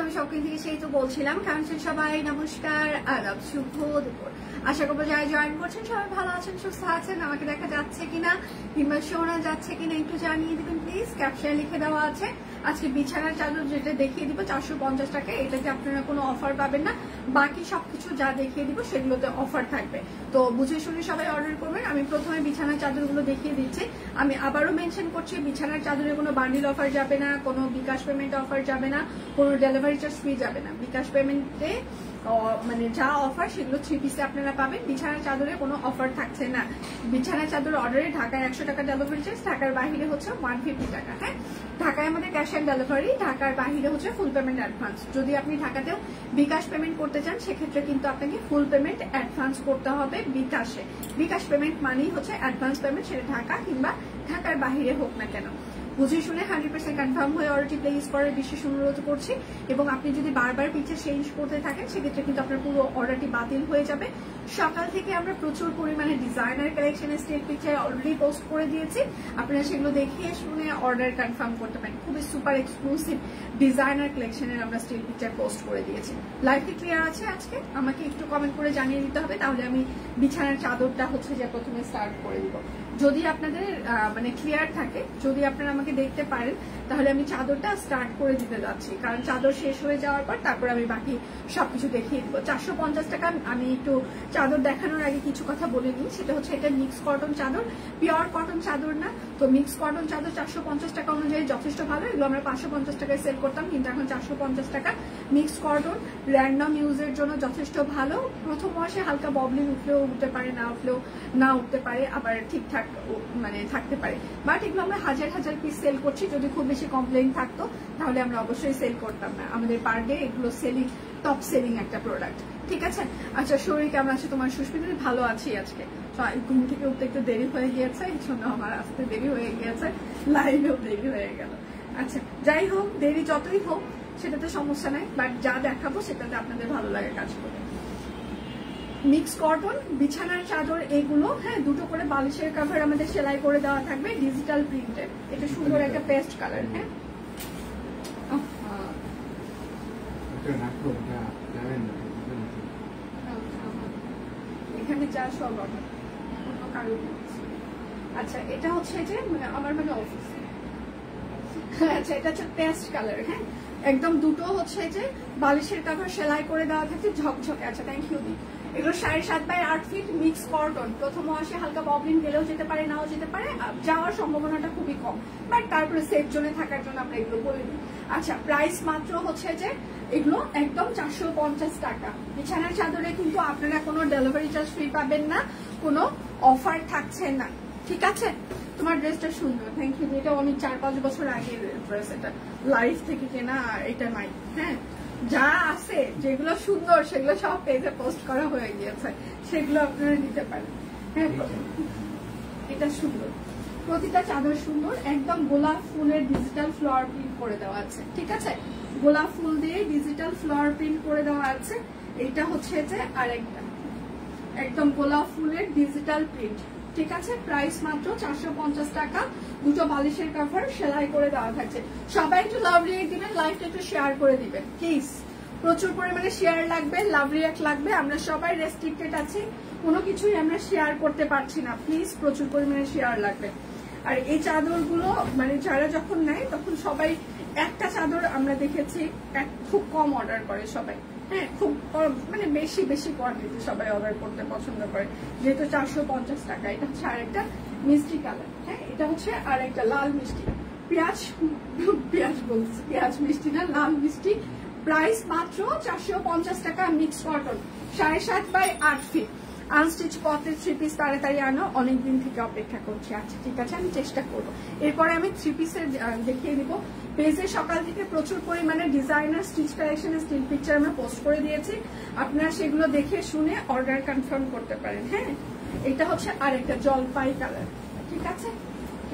আমি সবকিছু থেকে সেই তো বলছিলাম। কেমন আছেন সবাই? নমস্কার, আদাব, শুভ দুপুর। আশা করবো যারা জয়েন করছেন সবাই ভালো আছেন, সুস্থ আছেন। আমাকে দেখা যাচ্ছে কিনা কিংবা শোনা যাচ্ছে কিনা একটু জানিয়ে দিবেন প্লিজ। ক্যাপশনে লিখে দেওয়া আছে। আজকে বিছানার চাদর যেটা দেখিয়ে দিব 450 টাকা, এটাতে আপনারা কোনো অফার পাবেন না। বাকি সবকিছু যা দেখিয়ে দিব সেগুলোতে অফার থাকবে, তো বুঝে শুনে সবাই অর্ডার করবেন। আমি প্রথমে বিছানার চাদরগুলো দেখিয়ে দিচ্ছি। আমি আবারও মেনশন করছি, বিছানার চাদরে কোনো বান্ডিল অফার যাবে না, কোনো বিকাশ পেমেন্ট অফার যাবে না, কোনো ডেলিভারি চার্জ ফ্রি যাবে না। বিকাশ পেমেন্টে মানে যা অফার সেগুলো 3 পিসে আপনারা পাবেন। বিছানার চাদরে কোনো অফার থাকছে না। বিছানার চাদর অর্ডারে ঢাকায় 100 টাকা ডেলিভারি চার্জ, ঢাকার বাইরে হচ্ছে 150 টাকা। হ্যাঁ, ঢাকায় আমাদের ক্যাশ অন ডেলিভারি, ঢাকার বাইরে হচ্ছে ফুল পেমেন্ট অ্যাডভান্স। যদি আপনি ঢাকাতেও বিকাশ পেমেন্ট করতে চান সেক্ষেত্রে কিন্তু আপনাকে ফুল পেমেন্ট অ্যাডভান্স করতে হবে বিকাশে। বিকাশ পেমেন্ট মানেই হচ্ছে অ্যাডভান্স পেমেন্ট, সেটা ঢাকা কিংবা ঢাকার বাইরে হোক না কেন। বুঝে শুনে 100% কনফার্ম হয়ে অর্ডারটি প্লেস করার বিশেষ অনুরোধ করছি। এবং আপনি যদি বারবার পিকচার চেঞ্জ করতে থাকেন সেক্ষেত্রে কিন্তু আপনার পুরো অর্ডারটি বাতিল হয়ে যাবে। সকাল থেকে আমরা প্রচুর পরিমাণে ডিজাইনার কালেকশনের স্টিল পিকচার অলরেডি পোস্ট করে দিয়েছি, আপনারা সেগুলো দেখে শুনে অর্ডার কনফার্ম করতে পারেন। খুবই সুপার এক্সক্লুসিভ ডিজাইনার কালেকশনের আমরা স্টিল পিকচার পোস্ট করে দিয়েছি। লাইভটি ক্লিয়ার আছে আজকে? আমাকে একটু কমেন্ট করে জানিয়ে দিতে হবে, তাহলে আমি বিছানার চাদরটা হচ্ছে যে প্রথমে স্টার্ট করে দিব। যদি আপনাদের মানে ক্লিয়ার থাকে, যদি আপনারা আমাকে দেখতে পারেন, তাহলে আমি চাদরটা স্টার্ট করে দিতে যাচ্ছি, কারণ চাদর শেষ হয়ে যাওয়ার পর তারপর আমি বাকি সবকিছু দেখিয়ে দিব। 450 টাকা। আমি একটু চাদর দেখানোর আগে কিছু কথা বলে নিই, সেটা হচ্ছে এটা মিক্স কটন চাদর, পিওর কটন চাদর না। তো মিক্স কটন চাদর 450 টাকা অনুযায়ী যথেষ্ট ভালো। এগুলো আমরা 550 টাকায় সেল করতাম, কিন্তু এখন 450 টাকা। মিক্স কটন র্যান্ডম ইউজের জন্য যথেষ্ট ভালো। প্রথম মাসে হালকা ববলিং উঠলেও উঠতে পারে, না উঠলেও না উঠতে পারে, আবার ঠিকঠাক মানে থাকতে পারে। বাট এগুলো আমরা হাজার হাজার পিস সেল করছি। যদি খুব বেশি কমপ্লেইন থাকতো তাহলে আমরা অবশ্যই সেল করতাম না। আমাদের পার ডে এগুলো সেলিং, টপ সেলিং একটা প্রোডাক্ট। ঠিক আছে। আচ্ছা, শরীর কেমন আছে তোমার? সুস্মিতা? ভালো আছি আজকে। ঘুম থেকে উঠতে একটু দেরি হয়ে গিয়েছে, এই জন্য আমার আসতে দেরি হয়ে গিয়েছে, লাইভেও দেরি হয়ে গেল। আচ্ছা, যাই হোক, দেরি যতই হোক সেটাতে সমস্যা নাই, বাট যা দেখাবো সেটাতে আপনাদের ভালো লাগে কাজ করে। মিক্স কটন বিছানার চাদর এগুলো। হ্যাঁ, দুটো করে বালিশের কভার আমাদের সেলাই করে দেওয়া থাকবে ডিজিটাল প্রিন্টের। এটা সুন্দর একটা পেস্ট কালার। হ্যাঁ, এখানে যা সব অন্য কারো। আচ্ছা, এটা হচ্ছে যে আমার মানে অফিস। আচ্ছা, এটা হচ্ছে পেস্ট কালার। হ্যাঁ, একদম দুটো হচ্ছে যে বালিশের কভার সেলাই করে দেওয়া থাকছে ঝকঝকে। আচ্ছা, থ্যাংক ইউ দি। এগুলো 7.5 বাই 8 ফিট মিক্স কটন। প্রথম মাসে হালকা ববলিন গেলেও যেতে পারে, নাও যেতে পারে, যাওয়ার সম্ভাবনাটা খুবই কম, বাট তারপরে সেফ জোনে থাকার জন্য আমরা এগুলো বলে দিই। আচ্ছা, প্রাইস মাত্র হচ্ছে যে এগুলো একদম 450 টাকা। বিছানার চাদরে কিন্তু আপনারা কোনো ডেলিভারি চার্জ ফ্রি পাবেন না, কোনো অফার থাকছে না। ঠিক আছে। তোমার ড্রেসটা সুন্দর, থ্যাংক ইউ। এটা অনেক 4-5 বছর আগের ড্রেস, এটা লাইফ থেকে কেনা, এটা নাই। হ্যাঁ, যা আছে যেগুলো সুন্দর সেগুলো সব পেজে পোস্ট করা হয়ে গিয়েছে, সেগুলো আপনারা নিতে পারেন। হ্যাঁ, এটা সুন্দর, প্রতিটা চাদর সুন্দর। একদম গোলাপ ফুলের ডিজিটাল ফ্লাওয়ার প্রিন্ট করে দেওয়া আছে। ঠিক আছে, গোলাপ ফুল দিয়ে ডিজিটাল ফ্লাওয়ার প্রিন্ট করে দেওয়া আছে। এটা হচ্ছে যে আরেকটা একদম গোলাপ ফুলের ডিজিটাল প্রিন্ট। ঠিক আছে, প্রাইস মাত্র 450 টাকা। দুটো বালিশের কভার সেলাই করে দেওয়া থাকছে। সবাই একটু লাভ রিয়েক্ট দিবেন, লাইভটা একটু শেয়ার করে দিবেন প্লিজ। প্রচুর পরিমাণে শেয়ার লাগবে, লাভ রিয়েক্ট লাগবে। আমরা সবাই রেস্ট্রিক্টেড আছি, কোনো কিছুই আমরা শেয়ার করতে পারছি না। প্লিজ প্রচুর পরিমাণে শেয়ার লাগবে। আর এই চাদরগুলো মানে যারা যখন নেয় তখন সবাই একটা চাদর আমরা দেখেছি খুব কম অর্ডার করে সবাই। হ্যাঁ, খুব মানে বেশি বেশি কোয়ান্টিটি সবাই অর্ডার করতে পছন্দ করে, যেহেতু 450 টাকা। এটা হচ্ছে আরেকটা মিষ্টি কালার। হ্যাঁ, এটা হচ্ছে আরেকটা লাল মিষ্টি, পেঁয়াজ বলছি, পেঁয়াজ মিষ্টি না, লাল মিষ্টি। প্রাইস মাত্র 450 টাকা। Mix cotton 7.5 by 8 feet. Unstitch পথের 3 পিস তাড়াতাড়ি আনো, অনেকদিন থেকে অপেক্ষা করছি। আচ্ছা, ঠিক আছে, আমি চেষ্টা করবো। এরপরে আমি 3 পিসের দেখিয়ে দিব। পেজে সকাল থেকে প্রচুর পরিমাণে ডিজাইনার স্টিচ কালেকশনের স্টিল পিকচার আমরা পোস্ট করে দিয়েছি, আপনারা সেগুলো দেখে শুনে অর্ডার কনফার্ম করতে পারেন। হ্যাঁ, এটা হচ্ছে আরেকটা জলপাই কালার। ঠিক আছে,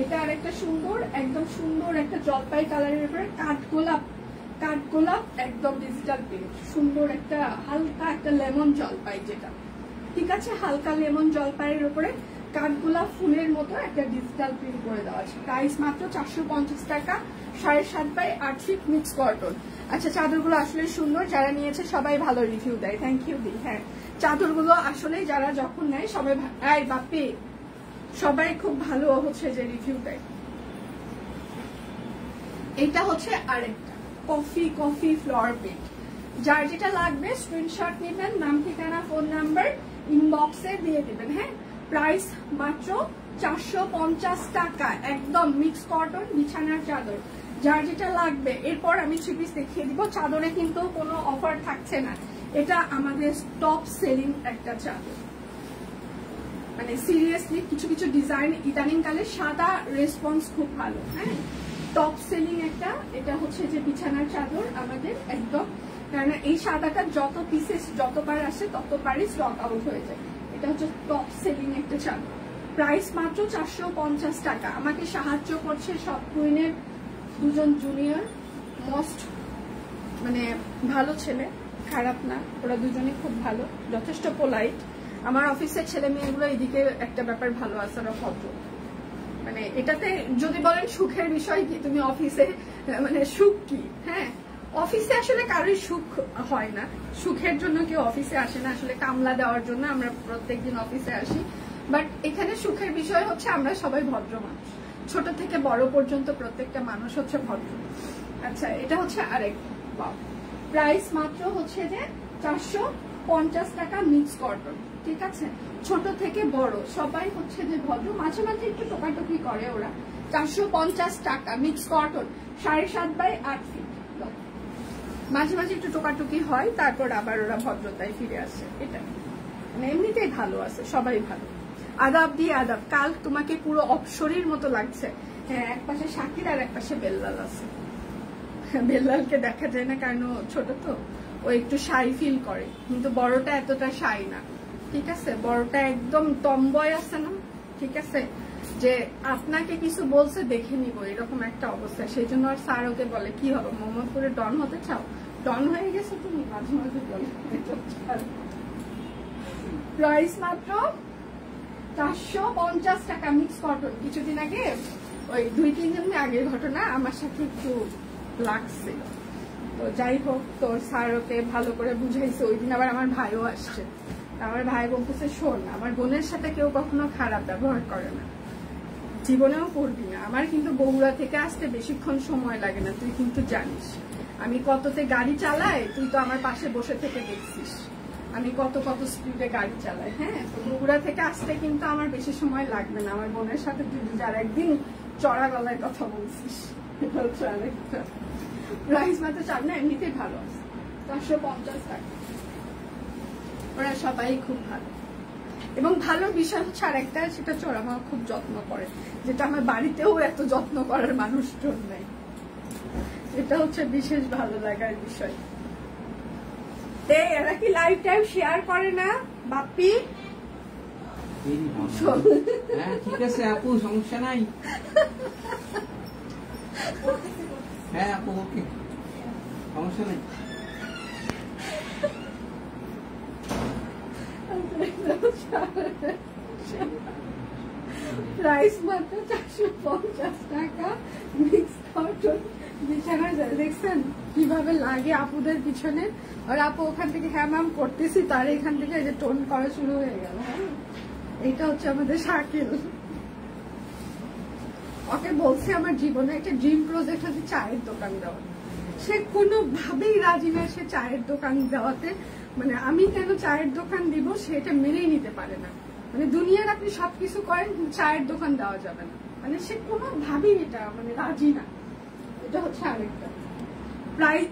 এটা আরেকটা সুন্দর, একদম সুন্দর একটা জলপাই কালারের উপরে কাঠগোলাপ, কাঠগোলাপ একদম ডিজিটাল প্রিন্ট। সুন্দর একটা হালকা একটা লেমন জলপাই, যেটা ঠিক আছে, হালকা লেমন জলপাইয়ের উপরে কাঠগোলাপ ফুলের মতো একটা ডিজিটাল প্রিন্ট করে দেওয়া আছে। প্রাইস মাত্র 450 টাকা, 7.5 বাই 8 ফিট মিক্স কটন। আচ্ছা, চাদরগুলো আসলে সুন্দর, যারা নিয়েছে সবাই ভালো রিভিউ দেয়, থ্যাংক ইউ দি। হ্যাঁ, চাদরগুলো আসলে যারা যখন নেয় সবাই বাপি সবাই খুব ভালো হচ্ছে যে রিভিউ দেয়। এটা হচ্ছে আরেকটা কফি ফ্লোর প্রিন্ট। যার যেটা লাগবে স্ক্রিনশট নেবেন, নাম ঠিকানা ফোন নাম্বার ইনবক্সে দিয়ে দিবেন। হ্যাঁ, প্রাইস মাত্র 450 টাকা, একদম মিক্স কটন বিছানার চাদর। যার যেটা লাগবে। এরপর আমি 3 পিস দেখিয়ে দিব। চাদরে কিন্তু কোনো অফার থাকছে না, এটা আমাদের টপ সেলিং একটা চাদর। মানে সিরিয়াসলি কিছু কিছু ডিজাইন ইদানিং কালে সাদা রেসপন্স খুব ভালো। হ্যাঁ, টপ সেলিং একটা, এটা হচ্ছে যে বিছানার চাদর আমাদের একদম, কারণ এই সাদাটা যত পিসেস যতবার আসে ততবারই স্টক আউট হয়ে যায়। এটা হচ্ছে টপ সেলিং একটা চাদর। প্রাইস মাত্র 450 টাকা। আমাকে সাহায্য করছে সব কুইনের 2জন জুনিয়র, মোস্ট মানে ভালো ছেলে, খারাপ না, ওরা দুজনে খুব ভালো, যথেষ্ট পোলাইট। আমার অফিসের ছেলে মেয়েগুলো এদিকে একটা ব্যাপার ভালো আছে, ওরা ভদ্র। মানে এটাতে যদি বলেন সুখের বিষয় কি, তুমি অফিসে মানে সুখ কি? হ্যাঁ, অফিসে আসলে কারোর সুখ হয় না, সুখের জন্য কেউ অফিসে আসে না, আসলে কামলা দেওয়ার জন্য আমরা প্রত্যেকদিন অফিসে আসি। বাট এখানে সুখের বিষয় হচ্ছে আমরা সবাই ভদ্র মানুষ, ছোট থেকে বড় পর্যন্ত প্রত্যেকটা মানুষ হচ্ছে ভদ্র। আচ্ছা, এটা হচ্ছে আরেক প্রাইস মাত্র হচ্ছে যে 450 টাকা মিক্স কটন। ঠিক আছে, ছোট থেকে বড় সবাই হচ্ছে যে ভদ্র, মাঝে মাঝে একটু টোকাটুকি করে ওরা। 450 টাকা মিক্স কটন, 7.5 বাই 8 ফিট। মাঝে মাঝে একটু টোকাটুকি হয়, তারপর আবার ওরা ভদ্রতায় ফিরে আসে। এটা মানে এমনিতেই ভালো আছে, সবাই ভালো। আদাব দিয়ে আদাব। কাল তোমাকে পুরো অপসরীর মতো লাগছে। হ্যাঁ, এক পাশে শাকির আর এক পাশে বেল্লাল আছে। বেল্লালকে দেখা যায় না কারণ ছোট তো, ও একটু শাই ফিল করে, কিন্তু বড়টা এতটা শাই না। ঠিক আছে, বড়টা একদম টমবয় আছে না, ঠিক আছে, যে আপনাকে কিছু বলছে দেখে নিব এরকম একটা অবস্থা। সেই জন্য আর স্যার ওকে বলে কি হবে, মোহাম্মদপুরে ডন হতে চাও? ডন হয়ে গেছে তুমি, মাঝে মাঝে বলে। প্রাইস মাত্র 450 টাকা মিক্স কটন। কিছুদিন আগে ওই 2-3 দিন আগের ঘটনা, আমার সাথে একটু লাগছে, তো যাই হোক, তোর স্যার ওকে ভালো করে বুঝাইছে। ওই দিন আবার আমার ভাইও আসছে, আমার ভাই বলতেছে শোন, আমার বোনের সাথে কেউ কখনো খারাপ ব্যবহার করে না, জীবনেও করবি না। আমার কিন্তু বগুড়া থেকে আসতে বেশিক্ষণ সময় লাগে না, তুই কিন্তু জানিস আমি কততে গাড়ি চালাই, তুই তো আমার পাশে বসে থেকে দেখছিস আমি কত স্পিডে গাড়ি চালাই। হ্যাঁ, তো বগুড়া থেকে আসতে কিন্তু আমার বেশি সময় লাগবে না। আমার বোনের সাথে তুই যারা একদিন চড়া গলায় কথা বলছিস। প্রাইস মাত্র 4 না, এমনিতেই ভালো আছে, 450 টাকা। ওরা সবাই খুব ভালো। এবং ভালো বিষয় হচ্ছে আর একটা, সেটা হচ্ছে ওরা আমার খুব যত্ন করে, যেটা আমার বাড়িতেও এত যত্ন করার মানুষজন নেই। এটা হচ্ছে বিশেষ ভালো লাগার বিষয়। এরা কি লাইভ টাইম শেয়ার করে না বাপ্পি? হ্যাঁ, ঠিক আছে আপু, সমস্যা নাই। হ্যাঁ আপু, ওকে, সমস্যা নেই। প্রাইস মাত্র 450 টাকা মিক্স কটন বিছানা। দেখছেন কিভাবে লাগে আপুদের পিছনে, আর আপু ওখান থেকে হ্যাঁ ম্যাম করতেছি, তার এখান থেকে যে টোন করা শুরু হয়ে গেল। এইটা হচ্ছে আমাদের শাকিল। ওকে বলছে আমার জীবনে একটা ড্রিম প্রজেক্ট হচ্ছে চায়ের দোকান দেওয়া, সে কোনোভাবেই রাজি না সে চায়ের দোকান দেওয়াতে। মানে আমি কেন চায়ের দোকান দিব সেটা মেনেই নিতে পারে না। মানে দুনিয়ার আপনি সবকিছু করেন, চায়ের দোকান দেওয়া যাবে না, মানে সে কোনোভাবেই এটা মানে রাজি না। এটা হচ্ছে আরেকটা প্রাইস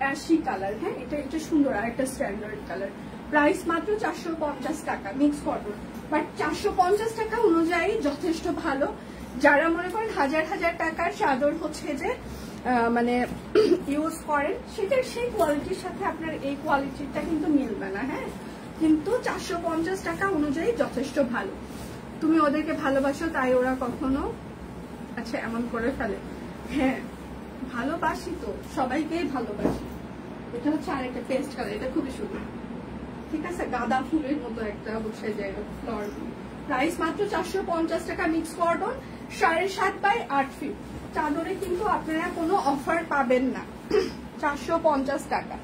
অ্যাশি কালার। হ্যাঁ, এটা একটা সুন্দর আর একটা স্ট্যান্ডার্ড কালার। প্রাইস মাত্র 450 টাকা মিক্স কটন। বাট 450 টাকা অনুযায়ী যথেষ্ট ভালো। যারা মনে করেন হাজার টাকার চাদর হচ্ছে যে মানে ইউজ করেন, সেটার সেই কোয়ালিটির সাথে আপনার এই কোয়ালিটিটা কিন্তু মিলবে না। হ্যাঁ, কিন্তু 450 টাকা অনুযায়ী যথেষ্ট ভালো। তুমি ওদেরকে ভালোবাসো তাই ওরা কখনো আচ্ছা এমন করে ফেলে। হ্যাঁ, ভালোবাসি তো, সবাইকেই ভালোবাসি। এটা হচ্ছে আরেকটা পেস্ট কালার, এটা খুবই সুন্দর। ঠিক আছে, গাঁদা ফুলের মতো একটা বসে যায় ফ্লোর, প্রাইস মাত্র 450 টাকা, মিক্স কটন, 7.5 বাই 8 ফিট। চাদরে কিন্তু আপনারা কোনো অফার পাবেন না। 450 টাকা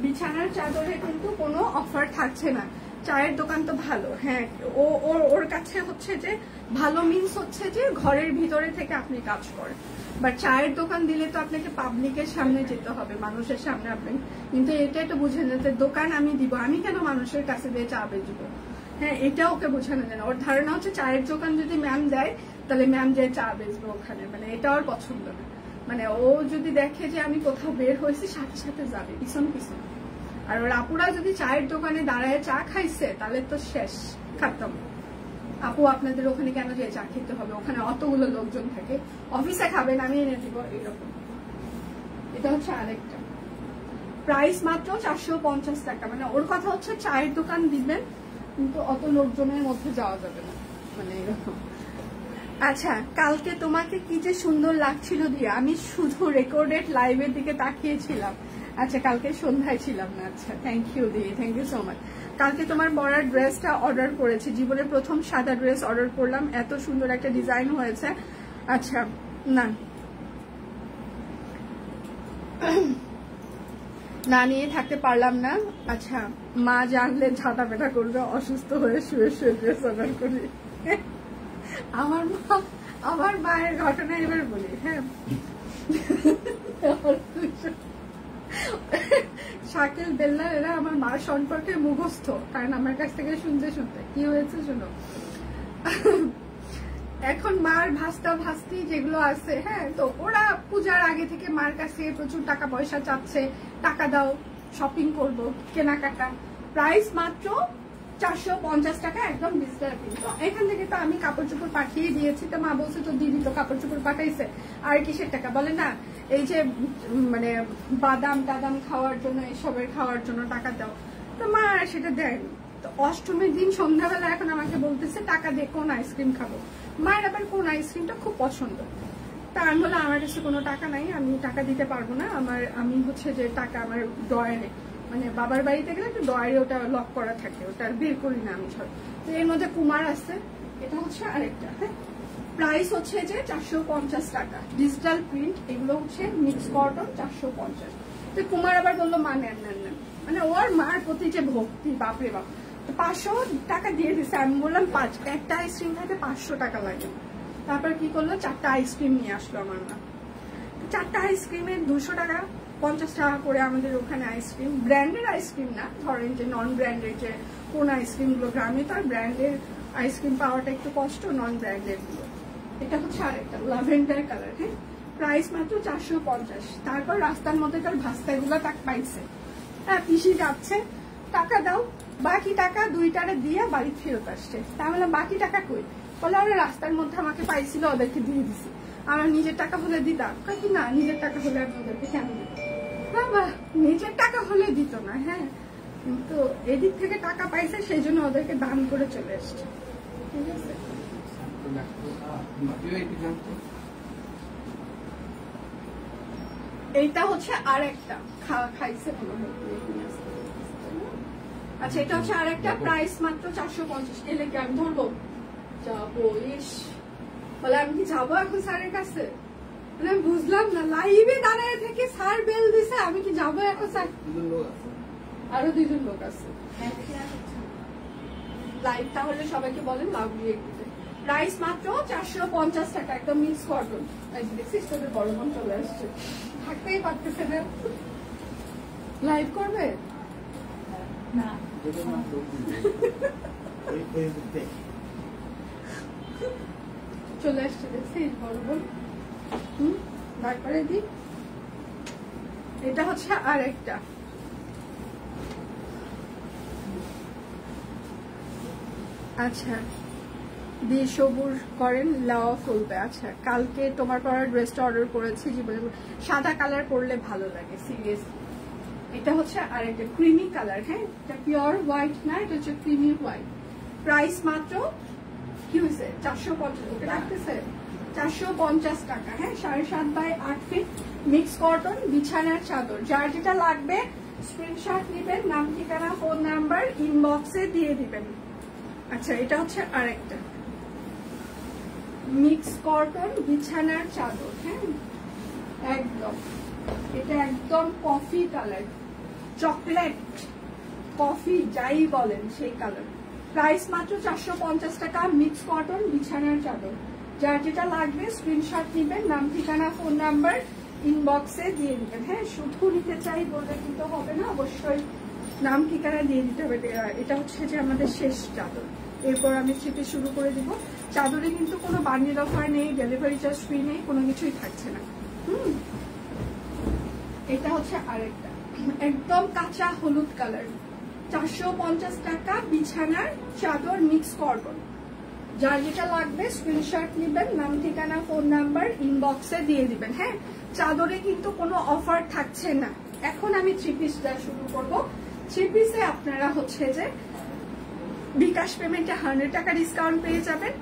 বিছানার চাদরে কিন্তু কোনো অফার থাকছে না। চায়ের দোকান তো ভালো, হ্যাঁ, ওর কাছে হচ্ছে যে ভালো মিন্স হচ্ছে যে ঘরের ভিতরে থেকে আপনি কাজ করেন, বাট চায়ের দোকান দিলে তো আপনাকে পাবলিকের সামনে যেতে হবে, মানুষের সামনে। আপনি কিন্তু এটাই তো বুঝেন যে দোকান আমি দিব, আমি কেন মানুষের কাছে দিয়ে চা বেচবো? হ্যাঁ, এটা ওকে বোঝানো যায় না। ওর ধারণা হচ্ছে চায়ের দোকান যদি ম্যাম দেয় তাহলে ম্যাম যে চা বেচবো ওখানে, মানে এটা ওর পছন্দ না। মানে ও যদি দেখে যে আমি কোথাও বের হয়েছি সাথে সাথে যাবে পিছন পিছন। আর ওর আপুরা যদি চায়ের দোকানে দাঁড়ায় চা খাইছে তাহলে তো শেষ, খাতাম। আপু আপনাদের ওখানে কেন যে চা খেতে হবে, ওখানে অতগুলো লোকজন থাকে, অফিসে খাবেন আমি এনে দিব, এরকম। এটা হচ্ছে আরেকটা, প্রাইস মাত্র 450 টাকা। মানে ওর কথা হচ্ছে চায়ের দোকান দিবেন কিন্তু অত লোকজনের মধ্যে যাওয়া যাবে না, মানে এরকম। আচ্ছা, কালকে তোমাকে কি যে সুন্দর লাগছিল দিয়া, আমি শুধু রেকর্ডেড লাইভের দিকে তাকিয়েছিলাম। আচ্ছা, কালকে সন্ধ্যায় ছিলাম না। আচ্ছা, থ্যাংক ইউ দিদি, থ্যাংক ইউ সো মাচ। কালকে তোমার পরার ড্রেসটা অর্ডার করেছি, জীবনের প্রথম সাদা ড্রেস অর্ডার করলাম, এত সুন্দর একটা ডিজাইন হয়েছে। আচ্ছা, না নিয়ে থাকতে পারলাম না। আচ্ছা, মা জানলে ঝাঁটা পেটা করবে, অসুস্থ হয়ে শুয়ে শুয়ে ড্রেস অর্ডার করি। আমার মায়ের ঘটনা এবার বলি, হ্যাঁ। শাকিল বেল্লার এরা আমার মার সম্পর্কে মুখস্থ, কারণ আমার কাছ থেকে শুনতে শুনতে কি হয়েছে শুনো। এখন মার ভাস্তা ভাস্তি যেগুলো আছে, হ্যাঁ, তো ওরা পূজার আগে থেকে মার কাছে প্রচুর টাকা পয়সা চাচ্ছে, টাকা দাও শপিং করব, কেনাকাটা। প্রাইস মাত্র 450 টাকা, একদম ডিজিটাল প্রিন্ট। এখান থেকে তো আমি কাপড় চোপড় পাঠিয়ে দিয়েছি, তো মা বলছে তো দিদি তো কাপড় চোপড় পাঠাইছে, আর কিসের টাকা বলে না, এই যে মানে বাদাম টাদাম খাওয়ার জন্য, এসবের খাওয়ার জন্য টাকা দাও। তো মা সেটা দেয়নি। তো অষ্টমীর দিন সন্ধ্যাবেলা এখন আমাকে বলতেছে টাকা দিয়ে কোন আইসক্রিম খাবো। মায়ের আবার কোন আইসক্রিমটা খুব পছন্দ। তা আমি বললাম আমার কাছে কোনো টাকা নাই, আমি টাকা দিতে পারবো না। আমি হচ্ছে যে টাকা আমার ড্রয়ারে, মানে বাবার বাড়িতে গেলে একটু ড্রয়ারে ওটা লক করা থাকে, ওটা বের করি না আমি সব। তো এর মধ্যে কুমার আছে, এটা হচ্ছে আরেকটা, হ্যাঁ। প্রাইস হচ্ছে যে 450 টাকা, ডিজিটাল প্রিন্ট, এগুলো হচ্ছে মিক্স কটন, 450। তো কুমার আবার বললো মা নেন নেন নেন, মানে ওর মার প্রতি যে ভক্তি, বাপরে বাপ। 500 টাকা দিয়ে দিচ্ছে। আমি বললাম একটা আইসক্রিম খাইতে 500 টাকা লাগে। তারপর কি করলো, 4টা আইসক্রিম নিয়ে আসলো আমার মা। 4টা আইসক্রিমের 200 টাকা, 50 টাকা করে আমাদের ওখানে আইসক্রিম, ব্র্যান্ডের আইসক্রিম না, ধরেন যে নন ব্র্যান্ডের যে কোন আইসক্রিম গুলো, গ্রামে তো আর ব্র্যান্ডের আইসক্রিম পাওয়াটা একটু কষ্ট, নন ব্র্যান্ডের গুলো। এটা হচ্ছে আরেকটা ল্যাভেন্ডার কালার, হ্যাঁ, প্রাইস মাত্র 450। তারপর রাস্তার মধ্যে তার ভাস্তাগুলো টাকা পাইছে, হ্যাঁ, পিসি যাচ্ছে টাকা দাও, বাকি টাকা 2টারে দিয়ে বাড়ি ফেরত আসছে। তাহলে বাকি টাকা কই, বলে ওরা রাস্তার মধ্যে আমাকে পাইছিল, ওদেরকে দিয়ে দিছি। আমার নিজের টাকা হলে দিতাম, কি না নিজের টাকা হলে আমি ওদেরকে কেন দিতাম, বাবা নিজের টাকা হলে দিত না, হ্যাঁ, কিন্তু এদিক থেকে টাকা পাইছে সেই জন্য ওদেরকে দান করে চলে এসছে, ঠিক আছে। এইটা হচ্ছে আরেকটা খাইছে মনে হয়। আচ্ছা, এটা হচ্ছে আরেকটা, প্রাইস মাত্র 450। এলে কি আমি ধরবো, যাবো, ইস বলে আমি কি যাবো এখন স্যারের কাছে, আমি বুঝলাম না, লাইভে দাঁড়ায় থেকে স্যার বেল দিছে, আমি কি যাবো এখন স্যার? আরো 2জন লোক আছে লাইভ, তাহলে সবাইকে বলেন লাভ দিয়ে দিতে। প্রাইস মাত্র 450 টাকা, একদম মিক্স কটন। দেখছিস তোদের বড় বোন চলে আসছে, থাকতেই পারতেছে না, লাইভ করবে না, চলে আসছে দেখছিস বড় বোন। তারপরে দি, এটা হচ্ছে আরেকটা, আচ্ছা দিয়ে সবুর করেন লাওয়া ফুলবে। আচ্ছা, কালকে তোমার পরার ড্রেসটা অর্ডার করেছি, জীবনে সাদা কালার পরলে ভালো লাগে সিরিয়াসলি। এটা হচ্ছে আরেকটা ক্রিমি কালার, হ্যাঁ, এটা পিওর হোয়াইট না, এটা হচ্ছে ক্রিমি হোয়াইট। প্রাইস মাত্র কি হয়েছে 450, ওকে রাখতেছে 450 টাকা, হ্যাঁ, 7.5 বাই 8 ফিট, মিক্স কটন, বিছানার চাদর। যার যেটা লাগবে স্ক্রিনশট নেবেন, নাম ঠিকানা ফোন নাম্বার ইনবক্সে দিয়ে দিবেন। আচ্ছা, এটা হচ্ছে আরেকটা, মিক্স কটন বিছানার চাদর। হ্যাঁ, একদম এটা একদম কফি কালার, চকলেট কফি যাই বলেন সেই কালার। প্রাইস মাত্র 450 টাকা। মিক্স কটন বিছানার চাদর। যার যেটা লাগবে স্ক্রিনশট নেবেন, নাম ঠিকানা ফোন নাম্বার ইনবক্সে দিয়ে দিবেন। হ্যাঁ, শুধু নিতে চাই বললে কিন্তু হবে না, অবশ্যই নাম ঠিকানা দিয়ে দিতে হবে। এটা হচ্ছে যে আমাদের শেষ চাদর, এরপর আমি থ্রিতে শুরু করে দিব। চাদরে কিন্তু কোনো বান্ডিল অফার নেই, ডেলিভারি চার্জ ফ্রি নেই, কোনো কিছুই থাকছে না। এটা হচ্ছে আরেকটা একদম কাঁচা হলুদ কালার, 450 টাকা বিছানার চাদর মিক্স কটন। যার যেটা লাগবে স্ক্রিনশট নেবেন, নাম ঠিকানা ফোন নাম্বার ইনবক্সে দিয়ে দিবেন। হ্যাঁ, চাদরে কিন্তু কোনো অফার থাকছে না। এখন আমি থ্রি পিসটা শুরু করব। থ্রি পিসে আপনারা হচ্ছে যে বিকাশ পেমেন্টে 100 টাকা ডিসকাউন্ট পেয়ে যাবেন।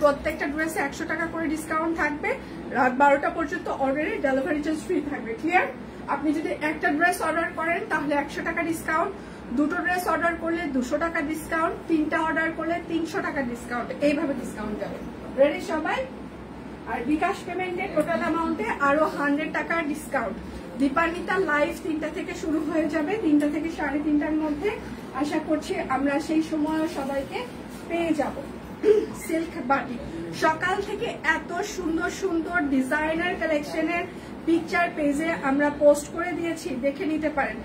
প্রত্যেকটা ড্রেসে 100 টাকা করে ডিসকাউন্ট থাকবে। রাত 12টা পর্যন্ত অর্ডারে ডেলিভারি চার্জ ফ্রি থাকবে। ক্লিয়ার? আপনি যদি একটা ড্রেস অর্ডার করেন তাহলে 100 টাকা ডিসকাউন্ট, দুটো ড্রেস অর্ডার করলে 200 টাকা ডিসকাউন্ট, তিনটা অর্ডার করলে 300 টাকা ডিসকাউন্ট, এইভাবে ডিসকাউন্ট যাবে। রেডি সবাই? আর বিকাশ পেমেন্টে টোটাল অ্যামাউন্টে আরো 100 টাকা ডিসকাউন্ট। দীপান্বিতা লাইভ 3টা থেকে শুরু হয়ে যাবে, 3টা থেকে 3:30টার মধ্যে। আশা করছি আমরা সেই সময় সবাইকে পেয়ে যাব। সিল্ক বাটিক সকাল থেকে এত সুন্দর সুন্দর ডিজাইনার কালেকশনের পিকচার পেজে আমরা পোস্ট করে দিয়েছি, দেখে নিতে পারেন।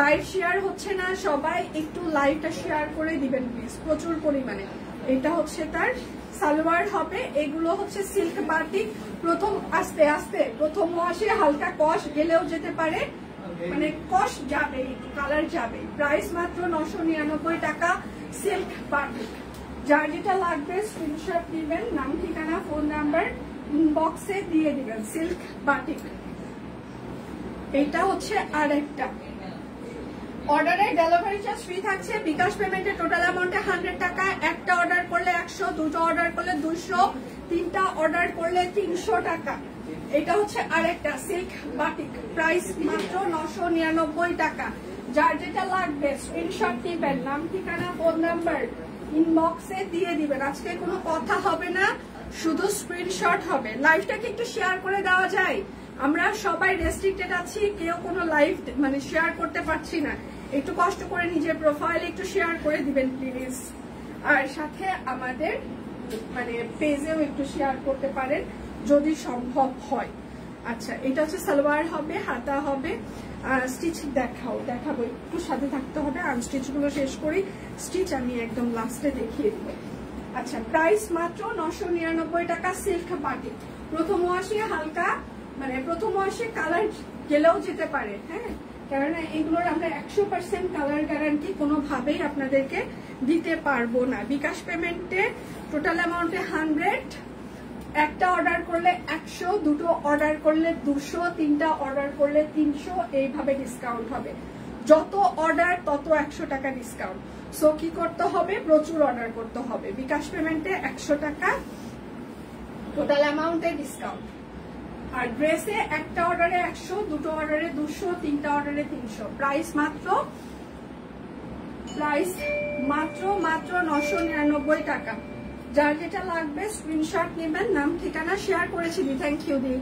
লাইভ শেয়ার হচ্ছে না, সবাই একটু লাইভটা শেয়ার করে দিবেন প্লিজ, প্রচুর পরিমাণে। এটা হচ্ছে তার সালোয়ার হবে, এগুলো হচ্ছে সিল্ক বাটিক। প্রথম আস্তে আস্তে প্রথম ওয়াশে হালকা কস গেলেও যেতে পারে, মানে কস যাবে, কালার যাবে। প্রাইস মাত্র 999 টাকা সিল্ক বাটিক। যার যেটা লাগবে স্ক্রিনশট দিবেন, নাম ঠিকানা ফোন নাম্বার ইনবক্সে দিয়ে দিবেন। Silk batik. এটা হচ্ছে আরেকটা। অর্ডারে ডেলিভারি চার্জ ফ্রি থাকছে। বিকাশ পেমেন্টে টোটাল অ্যামাউন্টে 100 টাকা। একটা অর্ডার করলে 100, দুটো অর্ডার করলে 200, তিনটা অর্ডার করলে 300 টাকা। এটা হচ্ছে আরেকটা সিল্ক বাটিক। প্রাইস মাত্র 999 টাকা। যার যেটা লাগবে স্ক্রিনশট দিবেন, নাম ঠিকানা ফোন নাম্বার ইনবক্সে দিয়ে দিবেন। আজকে কোনো কথা হবে না, শুধু স্ক্রিনশট হবে। লাইভটাকে একটু শেয়ার করে দেওয়া যায়? আমরা সবাই রেস্ট্রিক্টেড আছি, কেউ কোনো লাইভ মানে শেয়ার করতে পারছি না। একটু কষ্ট করে নিজের প্রোফাইলে একটু শেয়ার করে দিবেন প্লিজ। আর সাথে আমাদের মানে পেজেও একটু শেয়ার করতে পারেন যদি সম্ভব হয়। আচ্ছা, এটা হচ্ছে সালোয়ার হবে, হাতা হবে। স্টিচ দেখাবো, একটু সাথে থাকতে হবে। আনস্টিচ গুলো শেষ করি, স্টিচ আমি একদম লাস্টে দেখিয়ে দিব। আচ্ছা, প্রাইস মাত্র 999 টাকা সিল্ক বাটিক। প্রথম ওয়াশে হালকা মানে প্রথম ওয়াশে কালার গেলেও যেতে পারে। হ্যাঁ, কারণ এগুলোর আমরা 100% কালার গ্যারান্টি কোনোভাবেই আপনাদেরকে দিতে পারবো না। বিকাশ পেমেন্টে টোটাল অ্যামাউন্টে 100, একটা অর্ডার করলে 100, দুটো অর্ডার করলে 200, তিনটা অর্ডার করলে 300, এইভাবে ডিসকাউন্ট হবে। যত অর্ডার তত 100 টাকা ডিসকাউন্ট। সো কি করতে হবে? প্রচুর অর্ডার করতে হবে। বিকাশ পেমেন্টে 100 টাকা টোটাল অ্যামাউন্টে ডিসকাউন্ট। আর ড্রেসে একটা অর্ডারে 100, দুটো অর্ডারে 200, তিনটা অর্ডারে 300। প্রাইস মাত্র 999 টাকা। যার যেটা লাগবে স্ক্রিনশট নেবেন, নাম ঠিকানা শেয়ার করেছি। থ্যাংক ইউ দি।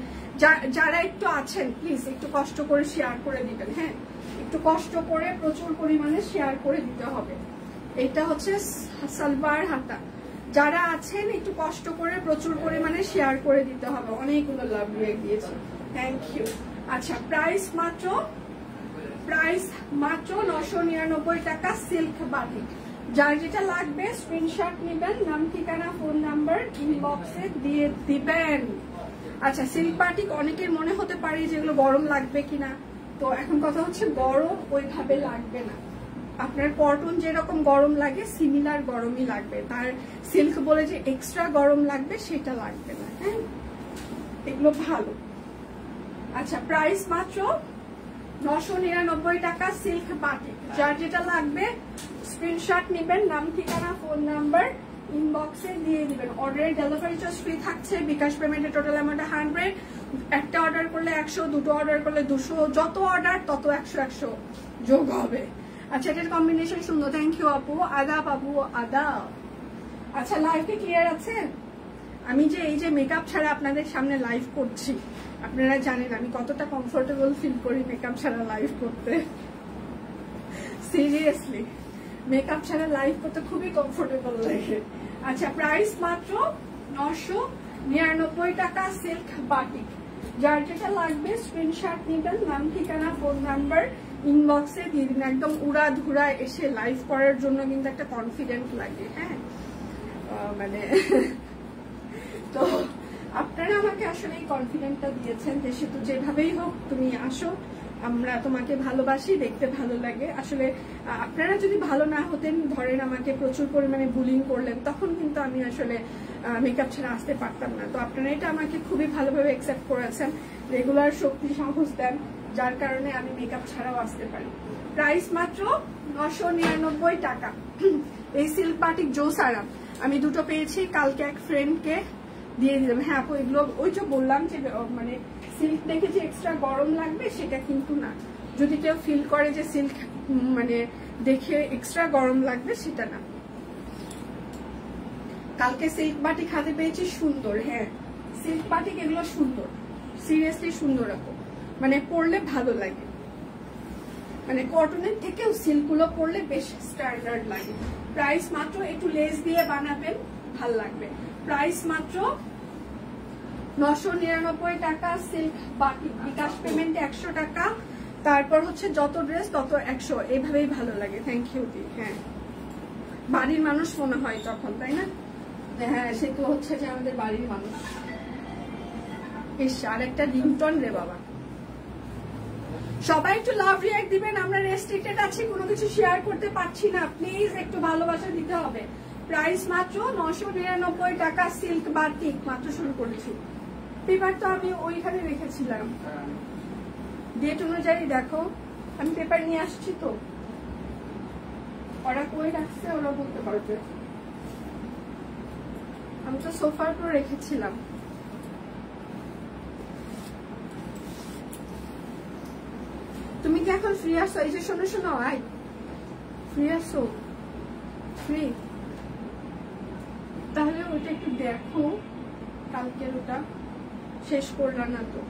যারা একটু আছেন প্লিজ একটু কষ্ট করে শেয়ার করে দিবেন। হ্যাঁ, একটু কষ্ট করে প্রচুর পরিমাণে শেয়ার করে দিতে হবে। এটা হচ্ছে সালোয়ার হাতা। যারা আছেন একটু কষ্ট করে প্রচুর পরিমাণে শেয়ার করে দিতে হবে। অনেকগুলো লাভ রিয়েক্ট দিয়েছি, থ্যাংক ইউ। আচ্ছা, প্রাইস মাত্র 999 টাকা সিল্ক বাটিক। যার যেটা লাগবে স্ক্রিনশট নেবেন, নাম ঠিকানা ফোন নাম্বার ইনবক্সে দিয়ে দিবেন। আচ্ছা, সিল্ক বাটিক অনেকের মনে হতে পারে যেগুলো গরম লাগবে কিনা, তো এখন কথা হচ্ছে গরম ওইভাবে লাগবে না। আপনার কটন যেরকম গরম লাগে সিমিলার গরমই লাগবে, তার সিল্ক বলে যে এক্সট্রা গরম লাগবে সেটা লাগবে না। হ্যাঁ, এগুলো ভালো। আচ্ছা, প্রাইস মাত্র 999 টাকা সিল্ক বাটিক। যার যেটা লাগবে স্ক্রিনশট নেবেন, নাম ঠিকানা ফোন নাম্বার ইনবক্সে দিয়ে দিবেন। অর্ডারের ডেলিভারি চার্জ ফ্রি থাকছে। বিকাশ পেমেন্টে টোটাল অ্যামাউন্ট 100, একটা অর্ডার করলে 100, দুটো অর্ডার করলে 200, যত অর্ডার তত 100 যোগ হবে। আচ্ছা, এটার কম্বিনেশন সুন্দর। থ্যাংক ইউ আপু। আদাব আপু, আদাব। আচ্ছা, লাইভে ক্লিয়ার আছে? আমি যে এই যে মেকআপ ছাড়া আপনাদের সামনে লাইভ করছি, আপনারা জানেন আমি কতটা কমফোর্টেবল ফিল করি মেকআপ ছাড়া লাইভ করতে। সিরিয়াসলি মেকআপ ছাড়া লাইভ করতে খুবই কমফোর্টেবল লাগে। আচ্ছা, প্রাইস মাত্র 999 টাকা সিল্ক বাটিক। যার যেটা লাগবে স্ক্রিনশট নিবেন, নাম ঠিকানা ফোন নাম্বার ইনবক্সে দিয়ে দিন। একদম উড়া ধুরা এসে লাইভ করার জন্য কিন্তু একটা কনফিডেন্ট লাগে। হ্যাঁ, মানে তো আপনারা আমাকে আসলে এই কনফিডেন্টটা দিয়েছেন যে সেতু যেভাবেই হোক তুমি আসো, আমরা তোমাকে ভালোবাসি, দেখতে ভালো লাগে। আসলে আপনারা যদি ভালো না হতেন, ধরেন আমাকে প্রচুর পরিমাণে বুলিং করলেন, তখন কিন্তু আমি আসলে মেকআপ ছাড়া আসতে পারতাম না। তো আপনারা এটা আমাকে খুবই ভালোভাবে অ্যাকসেপ্ট করেছেন, রেগুলার শক্তি সাহস দেন, যার কারণে আমি মেকআপ ছাড়াও আসতে পারি। প্রাইস মাত্র 999 টাকা। এই সিল্ক বাটিক জোস আরাম আমি দুটো পেয়েছি, কালকে এক ফ্রেন্ডকে দিয়ে দিলাম। হ্যাঁ আপু, এগুলো ওই যে বললাম যে মানে সিল্ক দেখে যে এক্সট্রা গরম লাগবে সেটা কিন্তু না। যদি কেউ ফিল করে যে সিল্ক মানে দেখে এক্সট্রা গরম লাগবে, সেটা না। কালকে সিল্ক বাটিক হাতে পেয়েছি, সুন্দর। হ্যাঁ, সিল্ক বাটিক এগুলো সুন্দর, সিরিয়াসলি সুন্দর আপু, মানে পরলে ভালো লাগে। মানে কটনের থেকেও সিল্ক গুলো পরলে বেশ স্ট্যান্ডার্ড লাগে। প্রাইস মাত্র, একটু লেস দিয়ে বানাবেন, ভাল লাগবে। প্রাইস মাত্র 999 টাকা সিল্ক বাটিক। বিকাশ পেমেন্ট 100 টাকা, তারপর হচ্ছে যত ড্রেস তত 100, এইভাবেই ভালো লাগে। থ্যাংক ইউ দি। হ্যাঁ, বাড়ির মানুষ মনে হয় তখন, তাই না? হ্যাঁ, সে তো হচ্ছে যে আমাদের বাড়ির মানুষ। বেশ, আরেকটা রিংটন রে বাবা। সবাই একটু লাভ রিঅ্যাক্ট দিবেন, আমরা রেস্ট্রিক্টেড আছি, কোনো কিছু শেয়ার করতে পারছি না, প্লিজ একটু ভালোবাসা দিতে হবে। প্রাইস মাত্র 999 টাকা সিল্ক বাটিক, মাত্র শুরু করেছি। পেপার তো আমি ওইখানে রেখেছিলাম, ডেট অনুযায়ী দেখো, আমি পেপার নিয়ে আসছি, তো ওরা কই রাখছে ওরা বলতে পারবে। আমি তো সোফার উপর রেখেছিলাম। তুমি কি এখন ফ্রি আসো? এই যে শোনো শোনো, আই ফ্রি আসো, ফ্রি, তাহলে ওইটা একটু দেখো, কালকের ওটা শেষ করলাম না তো।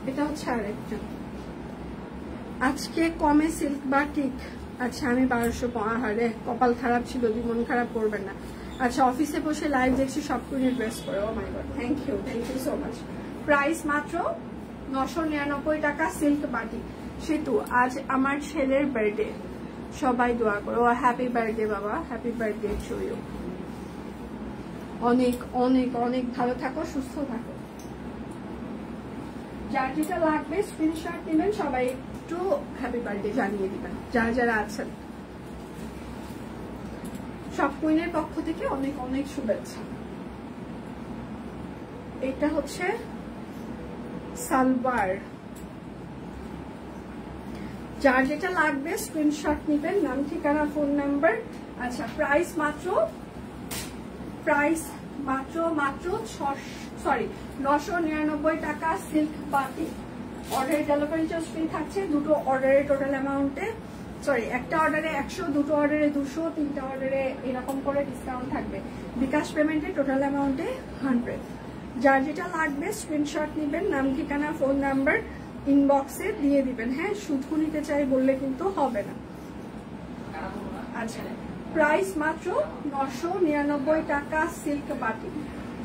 এটা হচ্ছে আরেকটা, আজকে কমে সিল্ক বাটিক। আচ্ছা, আমি 1200, হারে কপাল খারাপ ছিল, মন খারাপ করবেন না। আচ্ছা, অফিসে বসে লাইভ দেখছি সব কুইনের ড্রেস করে। Oh my God, thank you so much. Price মাত্র 999 টাকা সিল্ক বাটিক। সেতু, আজ আমার ছেলের বার্থডে, সবাই দোয়া করো। হ্যাপি বার্থডে বাবা, হ্যাপি বার্থডে টু ইউ। অনেক অনেক অনেক ভালো থাকো, সুস্থ থাকো। যার যেটা লাগবে স্ক্রিনশট নেবেন, সবাই একটু হ্যাপি বার্থডে জানিয়ে দিবেন যারা যারা আছেন। সব কুইনের পক্ষ থেকে অনেক অনেক শুভেচ্ছা। এটা হচ্ছে সালওয়ার, যার যেটা লাগবে স্ক্রিনশট নেবেন, নাম ঠিকানা ফোন নাম্বার। আচ্ছা, প্রাইস মাত্র 999 টাকা সিল্ক বাটিক। অর্ডারে ডেলিভারি চার্জ ফ্রি থাকছে, দুটো অর্ডারে টোটাল অ্যামাউন্টে, সরি একটা অর্ডারে 100, দুটো অর্ডারে 200, তিনটা অর্ডারে এরকম করে ডিসকাউন্ট থাকবে। বিকাশ পেমেন্টে টোটাল অ্যামাউন্টে 100। যার যেটা লাগবে স্ক্রিনশট নেবেন, নাম ঠিকানা ফোন নাম্বার ইনবক্সে দিয়ে দিবেন। হ্যাঁ, শুধু নিতে চাই বললে কিন্তু হবে না। আচ্ছা, প্রাইস মাত্র 999 টাকা সিল্ক বাটিক।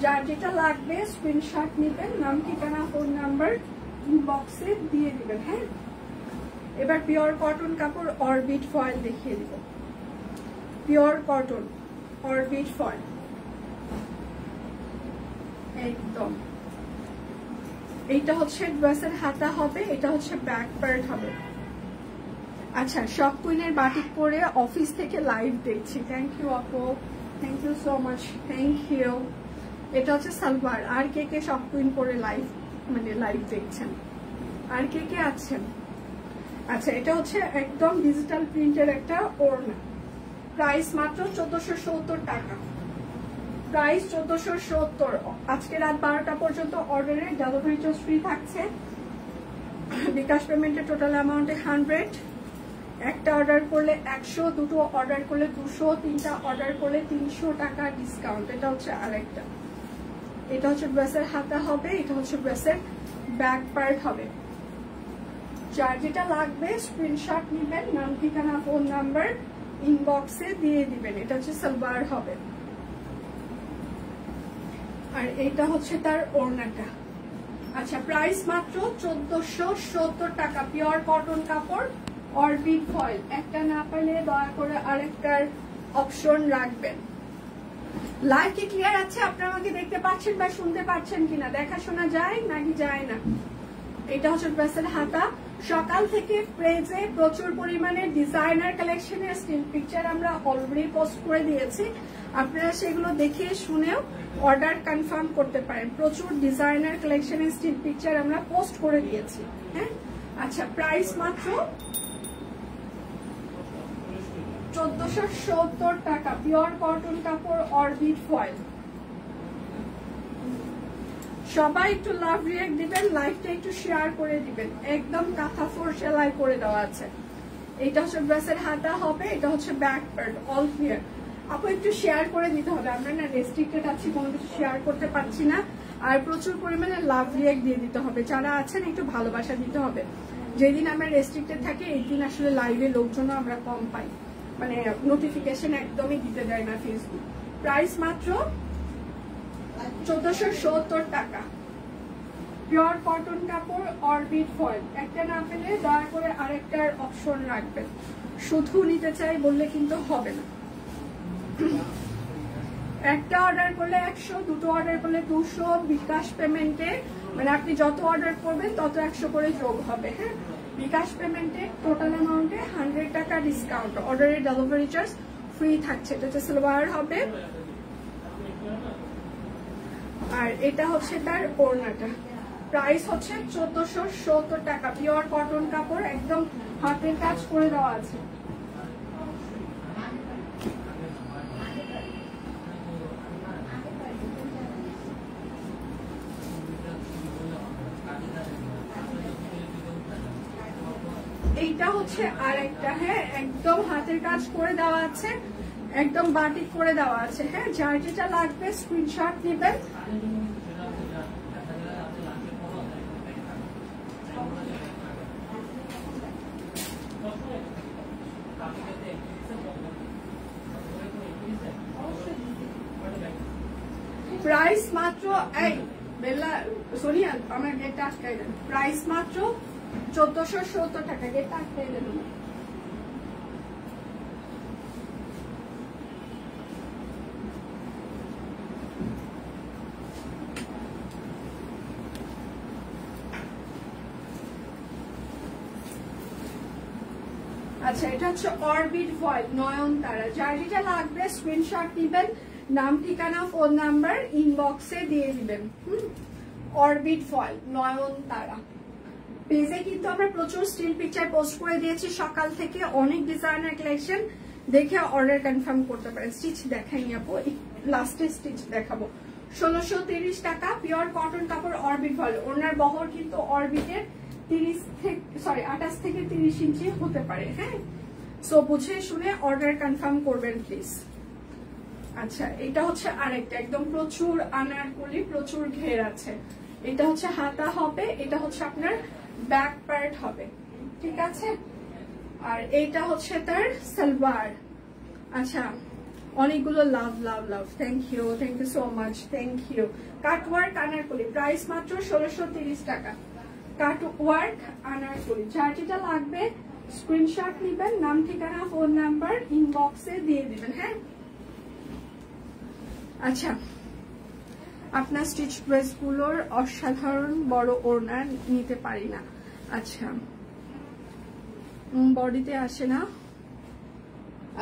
যার যেটা লাগবে স্ক্রিনশট নেবেন, নাম ঠিকানা ফোন নাম্বার ইনবক্সে দিয়ে দিবেন। হ্যাঁ, এবার পিওর কটন কাপড় অরবিট ফয়েল দেখিয়ে দিব। পিওর কটন অরবিট ফয়েল, একদম। এইটা হচ্ছে ড্রেসের হাতা হবে, এটা হচ্ছে ব্যাক পার্ট হবে। আচ্ছা, সব কুইনের বাটিক পরে অফিস থেকে লাইভ দেখছি। থ্যাংক ইউ আপু, thank you so much, thank you. এটা হচ্ছে সালওয়ার। আর কে কে সব কুইন পরে লাইভ দেখছেন? আর কে কে আছেন? আচ্ছা, এটা হচ্ছে একদম ডিজিটাল প্রিন্টের একটা ওড়না। প্রাইস মাত্র 1470 টাকা। প্রাইস 1470। আজকে রাত 12টা পর্যন্ত অর্ডারে ডেলিভারি চার্জ ফ্রি থাকছে। বিকাশ পেমেন্টের টোটাল অ্যামাউন্টে 100, একটা অর্ডার করলে 100, দুটো অর্ডার করলে 200, তিনটা অর্ডার করলে 300 টাকা ডিসকাউন্ট। এটা হচ্ছে আরেকটা, এটা হচ্ছে ড্রেসের হাতা হবে, এটা হচ্ছে ড্রেসের ব্যাক পার্ট হবে। যার যেটা লাগবে স্ক্রিনশট নেবেন, নাম ঠিকানা ফোন নাম্বার ইনবক্সে দিয়ে দিবেন। এটা হচ্ছে সালোয়ার হবে, আর এইটা হচ্ছে তার ওড়নাটা। আচ্ছা, প্রাইস মাত্র 1470 টাকা, পিওর কটন কাপড়, অরবিট ফয়েল। একটা না পেলে দয়া করে আরেকটার অপশন রাখবেন। লাইভ কি ক্লিয়ার আছে? আপনারা আমাকে দেখতে পাচ্ছেন বা শুনতে পাচ্ছেন কিনা? দেখা শোনা যায় নাকি যায় না? এটা হচ্ছে ড্রেসের হাতা। সকাল থেকে পেজে প্রচুর পরিমাণে ডিজাইনার কালেকশনের স্টিল পিকচার আমরা অলরেডি পোস্ট করে দিয়েছি, আপনারা সেগুলো দেখে শুনেও অর্ডার কনফার্ম করতে পারেন। প্রচুর ডিজাইনার কালেকশনের স্টিল পিকচার আমরা পোস্ট করে দিয়েছি। হ্যাঁ, আচ্ছা, প্রাইস মাত্র 1470 টাকা, পিওর কটন কাপড়, অরবিট ফয়েল। সবাই একটু লাভ রিঅ্যাক্ট দিবেন, লাইভটা একটু শেয়ার করে দিবেন। একদম কাঁথা ফোর সেলাই করে দেওয়া আছে। এটা হচ্ছে ড্রেসের হাতা হবে, এটা হচ্ছে ব্যাক পার্ট, অল ক্লিয়ার। আপু একটু শেয়ার করে দিতে হবে, আমরা না রেস্ট্রিক্টেড আছি, কোনো কিছু শেয়ার করতে পারছি না। আর প্রচুর পরিমাণে লাভ রিঅ্যাক্ট দিয়ে দিতে হবে, যারা আছেন একটু ভালোবাসা দিতে হবে। যেদিন আমরা রেস্ট্রিক্টেড থাকি এই দিন আসলে লাইভে লোকজনও আমরা কম পাই, মানে নোটিফিকেশন একদমই দিতে দেয় না ফেসবুক। প্রাইস মাত্র 1470 টাকা, পিওর কটন কাপড়, অরবিট ফয়েল। একটা না পেলে দয়া করে আরেকটার অপশন রাখবেন। শুধু নিতে চাই বললে কিন্তু হবে না। একটা অর্ডার করলে 100, দুটো অর্ডার করলে 200, বিকাশ পেমেন্টে মানে আপনি যত অর্ডার করবেন তত 100 করে যোগ হবে। হ্যাঁ, বিকাশ পেমেন্টে টোটাল অ্যামাউন্টে 100 টাকা ডিসকাউন্ট, অর্ডারের ডেলিভারি চার্জ ফ্রি থাকছে। এটা হচ্ছে সালোয়ার হবে, আর এটা হচ্ছে তার ওড়নাটা। প্রাইস হচ্ছে 1470 টাকা, পিওর কটন কাপড়, একদম হাতের কাজ করে দেওয়া আছে। এইটা হচ্ছে আরেকটা, হ্যাঁ, একদম হাতের কাজ করে দেওয়া আছে, একদম বাটিক করে দেওয়া আছে। হ্যাঁ, যার যেটা লাগবে স্ক্রিনশট নেবেন। প্রাইস মাত্র, এই বেলা সোনিয়া আমার গেটটা আটকাই দেন। প্রাইস মাত্র 1470 টাকা, গেটটা আটকাই দেন। আচ্ছা, এটা হচ্ছে অরবিট ফয়েল, নয়নতারা। যার যেটা লাগবে স্ক্রিনশট দিবেন, নাম ঠিকানা ফোন নাম্বার ইনবক্সে দিয়ে দিবেন। অরবিট ফয়েল, নয়নতারা। পেজে কিন্তু আমরা প্রচুর স্টিল পিকচার পোস্ট করে দিয়েছি সকাল থেকে, অনেক ডিজাইনার কালেকশন, দেখে অর্ডার কনফার্ম করতে পারেন। স্টিচ দেখাইনি আপু, লাস্টে স্টিচ দেখাবো। 1630 টাকা, পিওর কটন কাপড়, অরবিট ফয়েল। ওনার বহর কিন্তু অরবিটের 28 থেকে 30 ইঞ্চি হতে পারে। হ্যাঁ, সো বুঝে শুনে অর্ডার কনফার্ম করবেন প্লিজ। আচ্ছা, এটা হচ্ছে আরেকটা, একদম প্রচুর আনারকলি, প্রচুর ঘের আছে। এটা হচ্ছে হাতা হবে, এটা হচ্ছে আপনার ব্যাক পার্ট হবে, ঠিক আছে। আর এইটা হচ্ছে তার সালোয়ার। আচ্ছা, অনেকগুলো love love love, thank you so much, thank you. Cutwork Anarkali, price মাত্র 1630 টাকা, কাটওয়ার্ক আনারকলি। যার যেটা লাগবে স্ক্রিনশট নেবেন, নাম ঠিকানা ফোন নাম্বার ইনবক্সে দিয়ে দিবেন। হ্যাঁ, আচ্ছা, আপনার স্টিচ ড্রেসগুলোর অসাধারণ বড় ওড়না নিতে পারি না। আচ্ছা, বডিতে আসে না।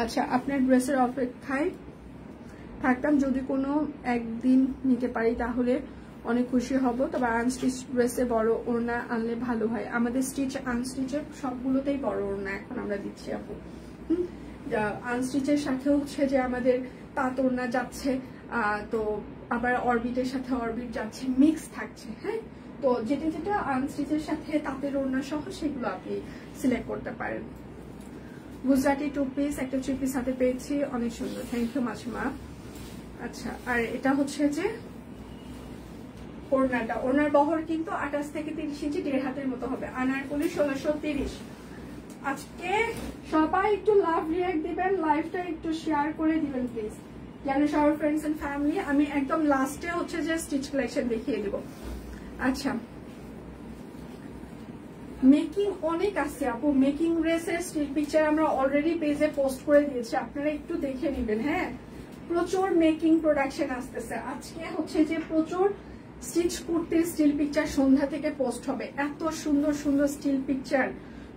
আচ্ছা, আপনার ড্রেসের অপেক্ষায় থাকতাম, যদি কোনো একদিন নিতে পারি তাহলে অনেক খুশি হব, তবে আনস্টিচ ড্রেসে বড় ওড়না আনলে ভালো হয়। আমাদের স্টিচ আনস্টিচের সবগুলোতেই বড় ওড়না এখন আমরা দিচ্ছি আপু। আনস্টিচের সাথে হচ্ছে যে আমাদের তাঁত ওড়না যাচ্ছে, তো আবার অরবিটের সাথে অরবিট যাচ্ছে, মিক্স থাকছে। হ্যাঁ, তো যেটা আনস্টিচের সাথে তাঁতের ওড়না সহ সেগুলো আপনি সিলেক্ট করতে পারেন। গুজরাটি 2 পিস, একটা 3 পিস হাতে পেয়েছি, অনেক সুন্দর, থ্যাংক ইউ মাসিমা। আচ্ছা, আর এটা হচ্ছে যে ওড়নাটা, ওড়নার বহর কিন্তু 28 থেকে 30 ইঞ্চি, 1.5 হাতের মতো হবে। আনারকলি 1630। আজকে সবাই একটু লাভ রিঅ্যাক্ট দিবেন, লাইভটা একটু শেয়ার করে দিবেন প্লিজ, যেন সবার ফ্রেন্ডস এন্ড ফ্যামিলি। আমি একদম লাস্টে হচ্ছে যে স্টিচ কালেকশন দেখিয়ে দিব। আচ্ছা, মেকিং অনেক আছে আপু, মেকিং ড্রেসের স্টিল পিকচার আমরা অলরেডি পেজে পোস্ট করে দিয়েছি, আপনারা একটু দেখে নেবেন। হ্যাঁ, প্রচুর মেকিং প্রোডাকশন আসতেছে। আজকে হচ্ছে যে প্রচুর স্টিচ কুর্তির স্টিল পিকচার সন্ধ্যা থেকে পোস্ট হবে। এত সুন্দর সুন্দর স্টিল পিকচার,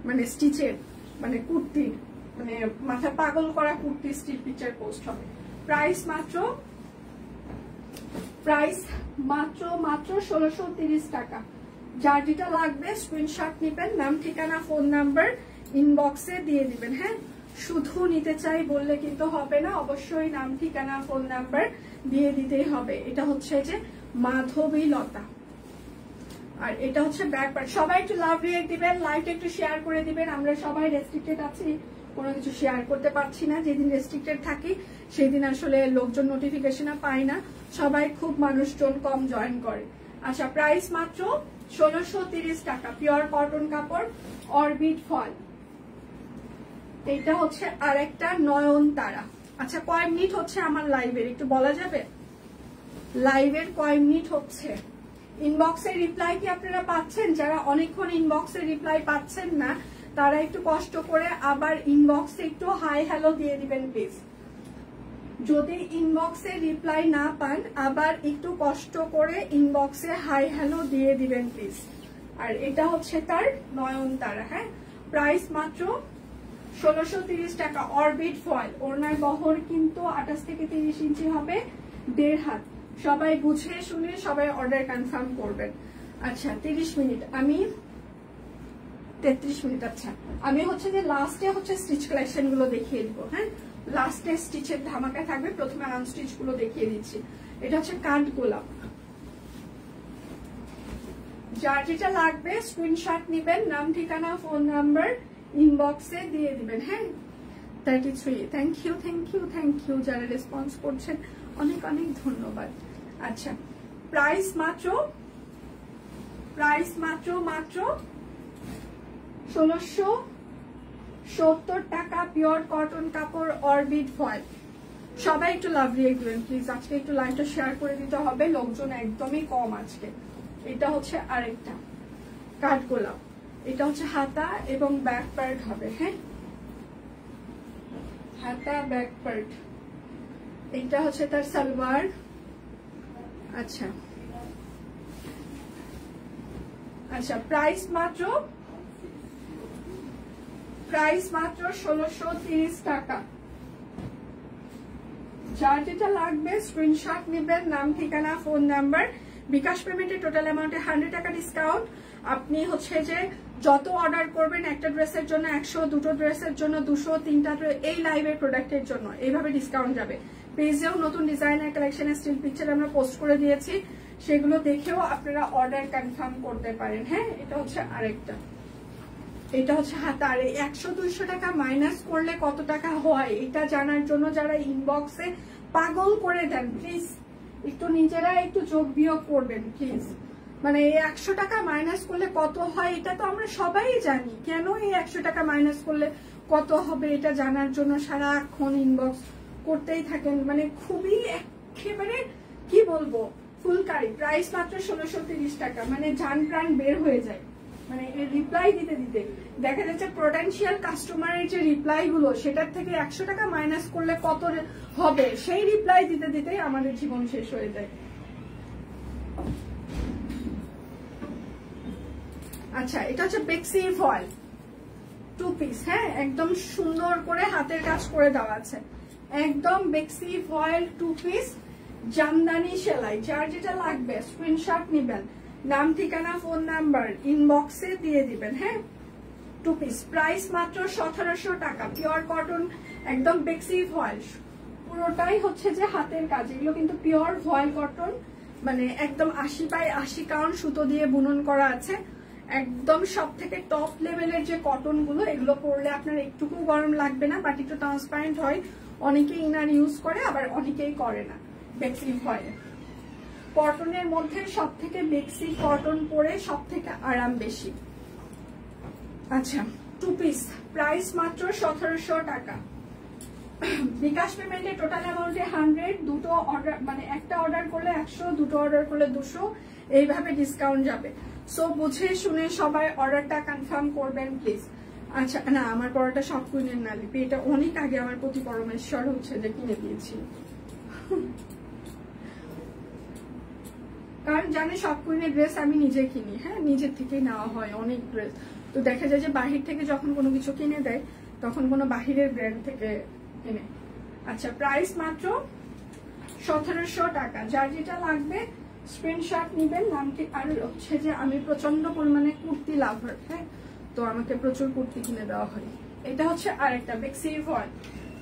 মানে স্টিচের, মানে কুর্তির, মানে মাথা পাগল করা কুর্তির স্টিল পিকচার পোস্ট হবে। প্রাইস মাত্র 1630 টাকা। যার যেটা লাগবে স্ক্রিনশট নেবেন, নাম ঠিকানা ফোন নাম্বার ইনবক্সে দিয়ে দিবেন। হ্যাঁ, শুধু নিতে চাই বললে কিন্তু হবে না, অবশ্যই নাম ঠিকানা ফোন নাম্বার দিয়ে দিতেই হবে। এটা হচ্ছে যে মাধবী লতা, আর এটা হচ্ছে ব্যাক পার্ট। সবাই একটু লাভ রিঅ্যাক্ট দিবেন, লাইভটা একটু শেয়ার করে দিবেন। আমরা সবাই রেস্ট্রিক্টেড আছি, কোনো কিছু শেয়ার করতে পারছি না। যেদিন রেস্ট্রিক্টেড থাকি সেই দিন আসলে লোকজন নোটিফিকেশন পায় না, সবাই খুব মানুষজন কম জয়েন করে। আচ্ছা, প্রাইস মাত্র 1630 টাকা, পিওর কটন কাপড়, অরবিট ফল। এটা হচ্ছে আরেকটা নয়নতারা। আচ্ছা, কয় মিনিট হচ্ছে আমার লাইভের একটু বলা যাবে? লাইভের কয় মিনিট হচ্ছে? ইনবক্সের রিপ্লাই কি আপনারা পাচ্ছেন? যারা অনেকক্ষণ ইনবক্সের রিপ্লাই পাচ্ছেন না, তারা একটু কষ্ট করে আবার ইনবক্সে একটু হাই হ্যালো দিয়ে দিবেন প্লিজ। যদি ইনবক্সে রিপ্লাই না পান, আবার একটু কষ্ট করে ইনবক্সে হাই হ্যালো দিয়ে দিবেন প্লিজ। আর এটা হচ্ছে তার নয়নতারা। হ্যাঁ, প্রাইস মাত্র 1630 টাকা, অরবিট ফয়েল। ওড়নার বহর কিন্তু 28 থেকে 30 ইঞ্চি হবে, 1.5 হাত। সবাই বুঝে শুনে সবাই অর্ডার কনফার্ম করবেন। আচ্ছা, 30 মিনিট, আমি 33 মিনিট। আচ্ছা, আমি হচ্ছে যে লাস্টে হচ্ছে স্টিচ কালেকশন গুলো দেখিয়ে দিব। হ্যাঁ, লাস্টে স্টিচের ধামাকা থাকবে, প্রথমে আনস্টিচ গুলো দেখিয়ে দিচ্ছি। এটা হচ্ছে কাঠ গোলাপ। যার যেটা লাগবে স্ক্রিনশট নিবেন, নাম ঠিকানা ফোন নাম্বার ইনবক্সে দিয়ে দিবেন। হ্যাঁ, 33। Thank you thank you thank you যারা রেসপন্স করছেন, অনেক অনেক ধন্যবাদ। আচ্ছা, প্রাইস মাত্র 1670 টাকা, পিওর কটন কাপড়, অরবিট ফয়েল। সবাই একটু লাভ রিঅ্যাক্ট দিবেন প্লিজ, আজকে একটু লাইভটা শেয়ার করে দিতে হবে, লোকজন একদমই কম আজকে। এটা হচ্ছে আরেকটা কাঠগোলাপ, এটা হচ্ছে হাতা এবং ব্যাক পার্ট হবে। হ্যাঁ, হাতা ব্যাক পার্ট। এটা হচ্ছে তার সালোয়ার। আচ্ছা আচ্ছা, প্রাইস মাত্র 1630 টাকা। যার যেটা লাগবে স্ক্রিনশট নেবেন, নাম ঠিকানা ফোন নাম্বার। বিকাশ পেমেন্টে টোটাল অ্যামাউন্টে 100 টাকা ডিসকাউন্ট। আপনি হচ্ছে যে যত অর্ডার করবেন, একটা ড্রেসের জন্য 100, দুটো ড্রেসের জন্য 200, তিনটা এই লাইভের প্রোডাক্টের জন্য এইভাবে ডিসকাউন্ট যাবে। পেজেও নতুন ডিজাইনার কালেকশনের স্টিল পিকচার আমরা পোস্ট করে দিয়েছি, সেগুলো দেখেও আপনারা অর্ডার কনফার্ম করতে পারেন। হ্যাঁ, এটা হচ্ছে আরেকটা, এটা হচ্ছে হাতা। আর 100-200 টাকা মাইনাস করলে কত টাকা হয় এটা জানার জন্য যারা ইনবক্সে পাগল করে দেন, প্লিজ একটু নিজেরা একটু যোগ বিয়োগ করবেন প্লিজ। মানে 100 টাকা মাইনাস করলে কত হয় এটা তো আমরা সবাই জানি, কেন এই 100 টাকা মাইনাস করলে কত হবে এটা জানার জন্য সারাক্ষণ ইনবক্স করতেই থাকেন। মানে খুবই একেবারে কি বলবো, ফুলকারি। প্রাইস মাত্র 1630 টাকা, মানে জান প্রাণ বের হয়ে যায়। মানে রিপ্লাই দিতে দিতে দেখা যাচ্ছে পোটেনশিয়াল কাস্টমারের যে রিপ্লাই গুলো, সেটার থেকে 100 টাকা মাইনাস করলে কত হবে সেই রিপ্লাই দিতে দিতেই আমাদের জীবন শেষ হয়ে যায়। আচ্ছা, এটা হচ্ছে বেক্সি ফয়েল 2 পিস। হ্যাঁ, একদম সুন্দর করে হাতের কাজ করে দেওয়া আছে, একদম বেক্সি ফয়েল 2 পিস, জামদানি সেলাই। যার যেটা লাগবে স্ক্রিনশট নেবেন, নাম ঠিকানা ফোন নাম্বার ইনবক্সে দিয়ে দিবেন। হ্যাঁ, 2 পিস, প্রাইস মাত্র 1700 টাকা, পিওর কটন, একদম বেক্সি ফয়েল। পুরোটাই হচ্ছে যে হাতের কাজ, এগুলো কিন্তু পিওর ফয়েল কটন, মানে একদম 80 বাই 80 কাউন্ট সুতো দিয়ে বুনন করা আছে। একদম সব থেকে টপ লেভেলের যে কটন গুলো, এগুলো পরলে আপনার একটুকু গরম লাগবে না, বাট একটু ট্রান্সপারেন্ট হয়। অনেকেই ইনার ইউজ করে, আবার অনেকেই করে না। বেক্সি ভয়েল কটনের মধ্যে সব থেকে বেক্সি কটন পরে সব থেকে আরাম বেশি। আচ্ছা, 2 পিস, প্রাইস মাত্র 1700 টাকা। বিকাশ পেমেন্টে টোটাল অ্যামাউন্টে 100, দুটো অর্ডার মানে একটা অর্ডার করলে 100, দুটো অর্ডার করলে 200, এইভাবে ডিসকাউন্ট যাবে। সো বুঝে শুনে সবাই অর্ডারটা কনফার্ম করবেন প্লিজ। আচ্ছা, না আমার পড়াটা সব কুইনের না লিপি, এটা অনেক আগে আমার প্রতি পরমেশ্বর হচ্ছে যে কিনে দিয়েছি, কারণ জানে সব কুইনের ড্রেস আমি নিজে কিনি। হ্যাঁ, নিজের থেকেই নেওয়া হয় অনেক ড্রেস। তো দেখা যায় যে বাহির থেকে যখন কোনো কিছু কিনে দেয় তখন কোনো বাহিরের ব্র্যান্ড থেকে এনে। আচ্ছা, প্রাইস মাত্র 1700 টাকা। যার যেটা লাগবে স্ক্রিনশট নিবেন, নামটি। আর হচ্ছে যে আমি প্রচন্ড পরিমাণে কুর্তি লাভার, হ্যাঁ, তো আমাকে প্রচুর কুর্তি কিনে দেওয়া হয়। এটা হচ্ছে আরেকটা বেক্সি ভয়েল।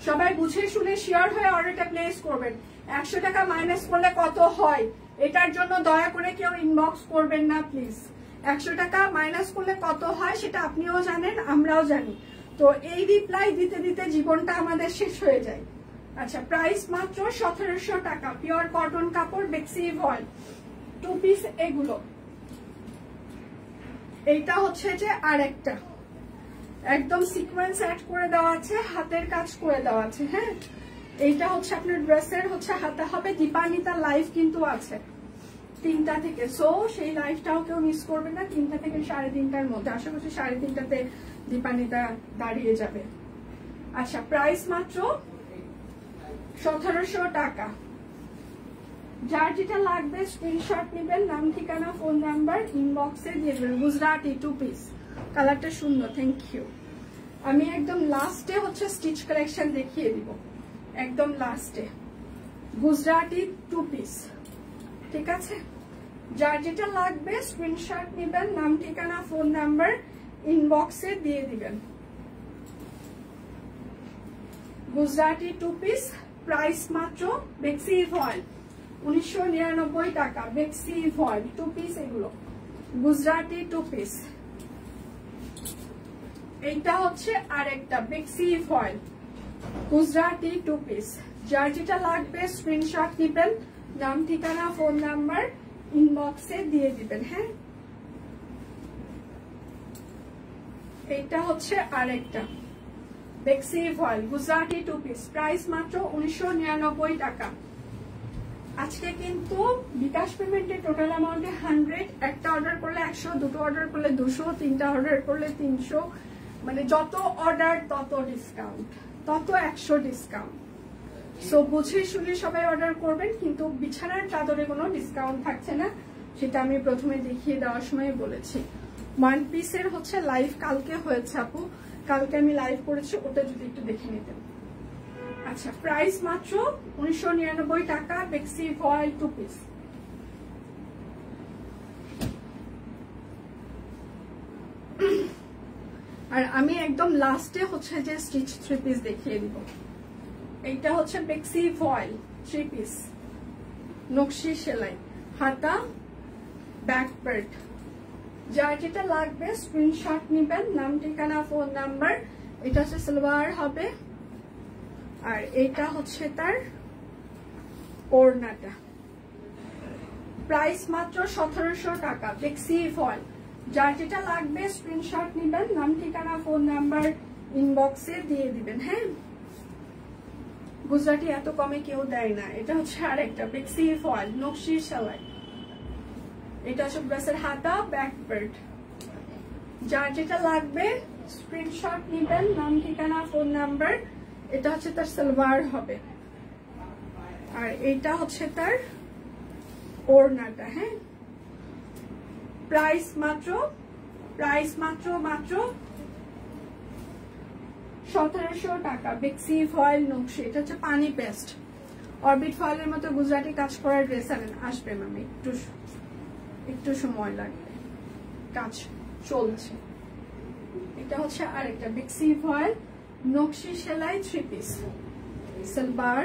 সবাই বুঝে শুনে শিওর হয়ে অর্ডারটা প্লেস করবেন। 100 টাকা মাইনাস করলে কত হয় এটার জন্য দয়া করে কেউ ইনবক্স করবেন না প্লিজ। 100 টাকা মাইনাস করলে কত হয় সেটা আপনিও জানেন, আমরাও জানি। তো এই রিপ্লাই দিতে দিতে জীবনটা আমাদের শেষ হয়ে যায়। আচ্ছা, প্রাইস মাত্র 1700 টাকা। পিওর কটন কাপড়, বেক্সি ভয়েল, 2 পিস এগুলো। এইটা হচ্ছে যে আরেকটা একদম সিকোয়েন্স অ্যাড করে দেওয়া আছে, হাতের কাজ করে দেওয়া আছে। হ্যাঁ, এইটা হচ্ছে আপনার ড্রেসের হচ্ছে হাতে হবে। দীপান্বিতা লাইভ কিন্তু আছে 3টা থেকে, সো সেই লাইভটাও কেউ মিস করবে না। 3টা থেকে 3:30টার মধ্যে, আশা করছি 3:30টাতে দীপান্বিতা দাঁড়িয়ে যাবে। আচ্ছা, প্রাইস মাত্র 1700 টাকা। যার যেটা লাগবে স্ক্রিনশট নেবেন, নাম ঠিকানা ফোন নাম্বার ইনবক্সে দিয়ে দেবেন। গুজরাটি 2 পিস, কালারটা সুন্দর, থ্যাংক ইউ। আমি একদম লাস্টে হচ্ছে স্টিচ কালেকশন দেখিয়ে দিব, একদম লাস্টে। গুজরাটি 2 পিস, ঠিক আছে। যার যেটা লাগবে স্ক্রিনশট নেবেন, নাম ঠিকানা ফোন নাম্বার ইনবক্সে দিয়ে দিবেন। গুজরাটি 2 পিস, প্রাইস মাত্র বেক্সি ভয়েল 1999 টাকা। বেক্সি ভয়েল 2 পিস এগুলো, গুজরাটি 2 পিস। এইটা হচ্ছে আরেকটা বেক্সি ভয়েল গুজরাটি 2 পিস। যার যেটা লাগবে স্ক্রিনশট নেবেন, নাম ঠিকানা ফোন নাম্বার ইনবক্সে দিয়ে দিবেন। হ্যাঁ, এইটা হচ্ছে আরেকটা বেক্সি ভয়েল গুজরাটি 2 পিস, প্রাইস মাত্র 1999 টাকা। আজকে কিন্তু বিকাশ পেমেন্টে টোটাল অ্যামাউন্টে 100, একটা অর্ডার করলে 100, দুটো অর্ডার করলে 200, 3টা অর্ডার করলে 300, মানে যত অর্ডার তত ডিসকাউন্ট, তত 100 ডিসকাউন্ট। সো বুঝে শুনে সবাই অর্ডার করবেন, কিন্তু বিছানার চাদরে কোনো ডিসকাউন্ট থাকছে না, সেটা আমি প্রথমে দেখিয়ে দেওয়ার সময় বলেছি। 1 পিসের হচ্ছে লাইভ কালকে হয়েছে আপু, কালকে আমি লাইভ করেছি, ওটা যদি একটু দেখে নিতেন। আচ্ছা, প্রাইস মাত্র 1999 টাকা। বেক্সি ভয়েল 2 পিস। আর আমি একদম লাস্টে হচ্ছে যে স্টিচ 3 পিস দেখিয়ে দিব। এইটা হচ্ছে বেক্সি ভয়েল 3 পিস, নকশি সেলাই, হাতা, ব্যাক পার্ট। যার যেটা লাগবে স্ক্রিনশট নেবেন, নাম ঠিকানা ফোন নাম্বার। এটা হচ্ছে সালোয়ার হবে, আর এটা হচ্ছে তার ওড়নাটা। প্রাইস মাত্র 1700 টাকা। বেক্সি ভয়েল, যার যেটা লাগবে স্ক্রিনশট নেবেন, নাম ঠিকানা ফোন নাম্বার ইনবক্সে দিয়ে দিবেন। হ্যাঁ, গুজরাটি এত কমে কেউ দেয় না। এটা হচ্ছে আরেকটা বেক্সি ভয়েল নকশি সেলাই। এটা হচ্ছে ড্রেসের হাতা, ব্যাক পার্ট। যার যেটা লাগবে স্ক্রিনশট নেবেন, নাম ঠিকানা ফোন নাম্বার। এটা হচ্ছে তার সালোয়ার হবে, আর এইটা হচ্ছে তার ওড়নাটা। হ্যাঁ, প্রাইস মাত্র 1700 টাকা। বেক্সি ভয়েল নকশি, এটা হচ্ছে পানি পেস্ট, অরবিট ফয়েলের মতো গুজরাটি কাজ করার ড্রেস আসবে ম্যাম, একটু সময় লাগবে, কাজ চলছে। এটা হচ্ছে আরেকটা বেক্সি ভয়েল নকশি সেলাই 3 পিস, সালোয়ার,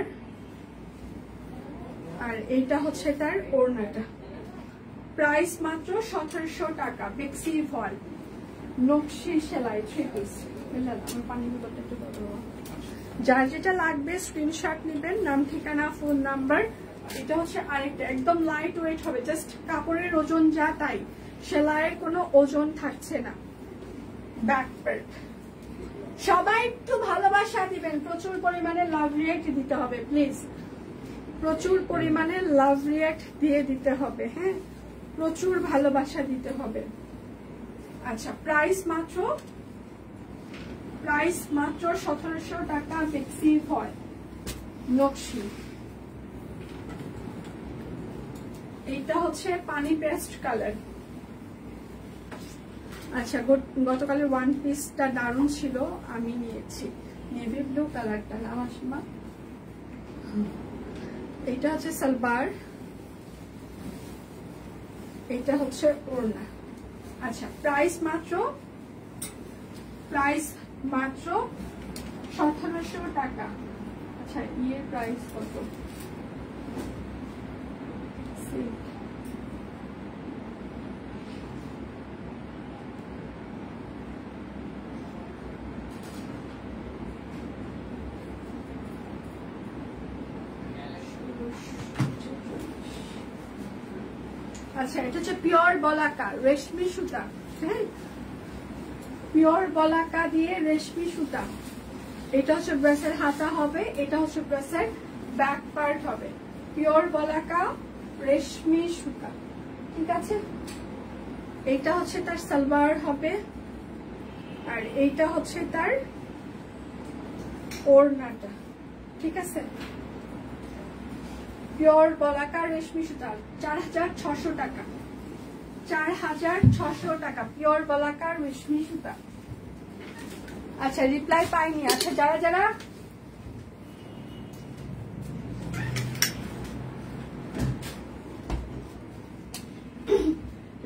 আর এইটা হচ্ছে তার ওড়নাটা। প্রাইস মাত্র 1700 টাকা। বেক্সি ভল নকশি সেলাই 3 পিস। আমি পানি বোতলটা একটু দেবো। যার যেটা লাগবে স্ক্রিনশট নেবেন, নাম ঠিকানা ফোন নাম্বার। এটা হচ্ছে আরেকটা একদম লাইট ওয়েট হবে, জাস্ট কাপড়ের ওজন যা তাই, সেলাইয়ের কোনো ওজন থাকছে না। ব্যাক পার্ট সবাই একটু ভালোবাসা দিবেন, প্রচুর পরিমাণে লাভ রিয়েক্ট দিতে হবে প্লিজ, প্রচুর পরিমাণে লাভ রিয়েক্ট দিয়ে দিতে হবে। হ্যাঁ, প্রচুর ভালোবাসা দিতে হবে। আচ্ছা, প্রাইস মাত্র 1700 টাকা। বেক্সি ভল নকশি। এইটা হচ্ছে পানি পেস্ট কালার। আচ্ছা, গতকালের ওয়ান পিসটা দারুণ ছিল, আমি নিয়েছি নেভি ব্লু কালারটা। নাম আসমা। এটা হচ্ছে সালবার, এটা হচ্ছে ওড়না। আচ্ছা, প্রাইস মাত্র 1700 টাকা। আচ্ছা, ইয়ের প্রাইস কত? আচ্ছা, এটা হচ্ছে পিওর বলাকা রেশমি সুতা। হ্যাঁ, পিওর বলাকা দিয়ে রেশমি সুতা। এটা হচ্ছে ড্রেসের হাতা হবে, এটা হচ্ছে ড্রেসের ব্যাক পার্ট হবে। পিওর বলাকা রেশমি সুতা, ঠিক আছে। এইটা হচ্ছে তার সালোয়ার হবে, আর এইটা হচ্ছে তার ওড়নাটা, ঠিক আছে। পিওর বলাকা রেশমি সুতা 4600 টাকা। 4600 টাকা পিওর বলাকা রেশমি সুতা। আচ্ছা, রিপ্লাই পাইনি। আচ্ছা, যারা যারা